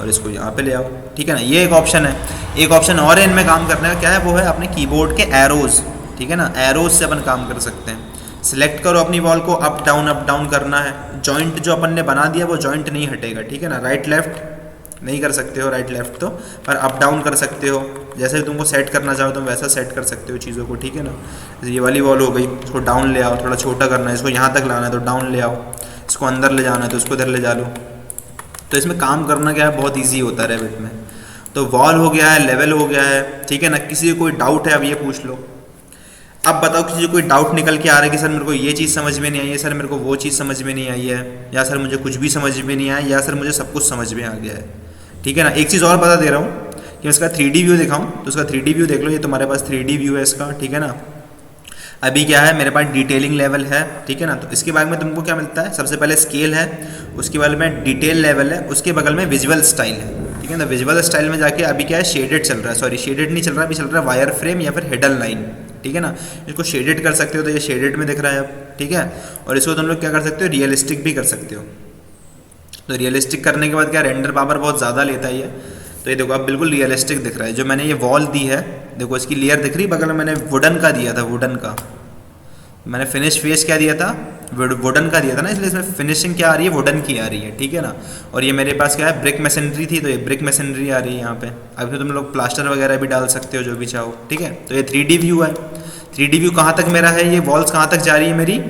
और इसको यहाँ पे ले आओ, ठीक है ना। ये एक ऑप्शन है। एक ऑप्शन और है इनमें काम करने का, क्या है वो है अपने कीबोर्ड के एरोज, ठीक है ना। एरोज से अपन काम कर सकते हैं। सिलेक्ट करो अपनी वॉल को, अप डाउन करना है। जॉइंट जो अपन ने बना दिया वो जॉइंट नहीं हटेगा, ठीक है ना। राइट लेफ्ट नहीं कर सकते हो, राइट लेफ्ट तो, पर अप डाउन कर सकते हो। जैसे तुमको सेट करना चाहो तुम वैसा सेट कर सकते हो चीज़ों को, ठीक है ना। जैसे ये वाली वॉल हो गई, इसको डाउन ले आओ, थोड़ा छोटा करना है, इसको यहाँ तक लाना है तो डाउन ले आओ, इसको अंदर ले जाना है तो इसको इधर ले जा लो। तो इसमें काम करना क्या है, बहुत ईजी होता है रेविट में। तो वॉल हो गया है, लेवल हो गया है, ठीक है ना। किसी को कोई डाउट है अब ये पूछ लो। अब बताओ किसी को कोई डाउट निकल के आ रहा है कि सर मेरे को ये चीज़ समझ में नहीं आई है, सर मेरे को वो चीज़ समझ में नहीं आई है, या सर मुझे कुछ भी समझ में नहीं आया, या सर मुझे सब कुछ समझ में आ गया है, ठीक है ना। एक चीज़ और बता दे रहा हूँ कि इसका 3D व्यू दिखाऊँ, तो इसका 3D व्यू देख लो। ये तुम्हारे पास 3D व्यू है इसका, ठीक है ना। अभी क्या है मेरे पास डिटेलिंग लेवल है, ठीक है ना। तो इसके बाद में तुमको क्या मिलता है, सबसे पहले स्केल है, उसके बाद में डिटेल लेवल है, उसके बगल में विजुअल स्टाइल है, ठीक है ना। विजुअल स्टाइल में जाके अभी क्या है, शेडेड चल रहा है, सॉरी शेडेड नहीं चल रहा, अभी चल रहा है वायर फ्रेम या फिर हिडन लाइन, ठीक है ना। इसको शेडेड कर सकते हो तो ये शेडेड में दिख रहा है अब, ठीक है। और इसको तुम लोग क्या कर सकते हो, रियलिस्टिक भी कर सकते हो। तो रियलिस्टिक करने के बाद क्या, रेंडर पावर बहुत ज़्यादा लेता है ये। तो ये देखो अब बिल्कुल रियलिस्टिक दिख रहा है। जो मैंने ये वॉल दी है, देखो इसकी लेयर दिख रही, बगल में मैंने वुडन का दिया था, वुडन का मैंने फिनिश फेस क्या दिया था, वुडन का दिया था ना, इसलिए इसमें फिनिशिंग क्या आ रही है, वुडन की आ रही है, ठीक है ना। और ये मेरे पास क्या है, ब्रिक मैसनरी थी, तो ये ब्रिक मैसनरी आ रही है यहाँ पे। अभी तो तुम लोग प्लास्टर वगैरह भी डाल सकते हो जो भी चाहो, ठीक है। तो ये 3D व्यू है। 3D व्यू कहाँ तक मेरा है, ये वॉल्स कहाँ तक जा रही है मेरी,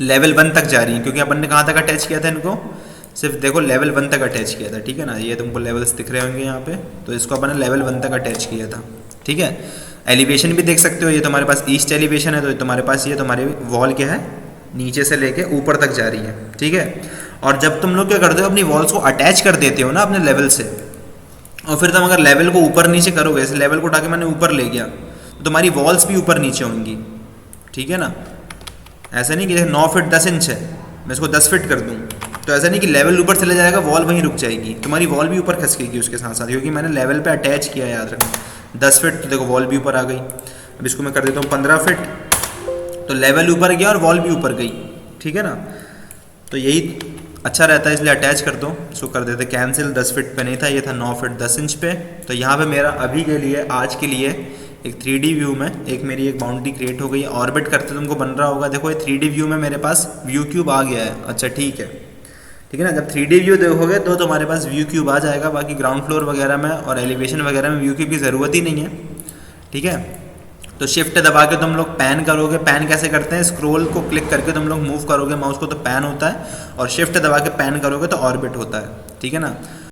लेवल 1 तक जा रही है, क्योंकि अपन ने कहाँ तक अटैच किया था इनको, सिर्फ देखो लेवल 1 तक अटैच किया था, ठीक है ना। ये तुमको लेवल्स दिख रहे होंगे यहाँ पे, तो इसको अपन ने लेवल 1 तक अटैच किया था, ठीक है। एलिवेशन भी देख सकते हो, ये तुम्हारे पास ईस्ट एलिवेशन है, तो तुम्हारे पास ये तुम्हारी वॉल क्या है, नीचे से लेके ऊपर तक जा रही है, ठीक है। और जब तुम लोग क्या करते हो, अपनी वॉल्स को अटैच कर देते हो ना अपने लेवल से, और फिर तुम अगर लेवल को ऊपर नीचे करोगे, इस लेवल को उठा के मैंने ऊपर ले गया, तो तुम्हारी वॉल्स भी ऊपर नीचे होंगी, ठीक है ना। ऐसा नहीं कि 9 फीट 10 इंच है, मैं इसको 10 फीट कर दूँ, तो ऐसा नहीं कि लेवल ऊपर चले जाएगा, वॉल वहीं रुक जाएगी, तुम्हारी वॉल भी ऊपर खसकेगी उसके साथ साथ, क्योंकि मैंने लेवल पे अटैच किया, याद रखना। 10 फीट तो देखो वॉल भी ऊपर आ गई। अब इसको मैं कर देता हूँ 15 फीट, तो लेवल ऊपर गया और वॉल भी ऊपर गई, ठीक है ना। तो यही अच्छा रहता है, इसलिए अटैच कर दो। इसको कर देते कैंसिल, 10 फीट पे नहीं था, ये था 9 फीट 10 इंच पे। तो यहाँ पे मेरा अभी के लिए, आज के लिए एक 3D व्यू में एक मेरी एक बाउंड्री क्रिएट हो गई। ऑर्बिट करते तुमको बन रहा होगा, देखो ये 3D व्यू में मेरे पास व्यू क्यूब आ गया है। अच्छा ठीक है, ठीक है ना। जब 3D व्यू देखोगे तो तुम्हारे पास व्यू क्यूब आ जाएगा, बाकी ग्राउंड फ्लोर वगैरह में और एलिवेशन वगैरह में व्यू क्यूब की ज़रूरत ही नहीं है, ठीक है। तो शिफ्ट दबा के तुम लोग पैन करोगे। पैन कैसे करते हैं, स्क्रॉल को क्लिक करके तुम लोग मूव करोगे माउस को तो पैन होता है, और शिफ्ट दबा के पैन करोगे तो ऑर्बिट होता है, ठीक है ना।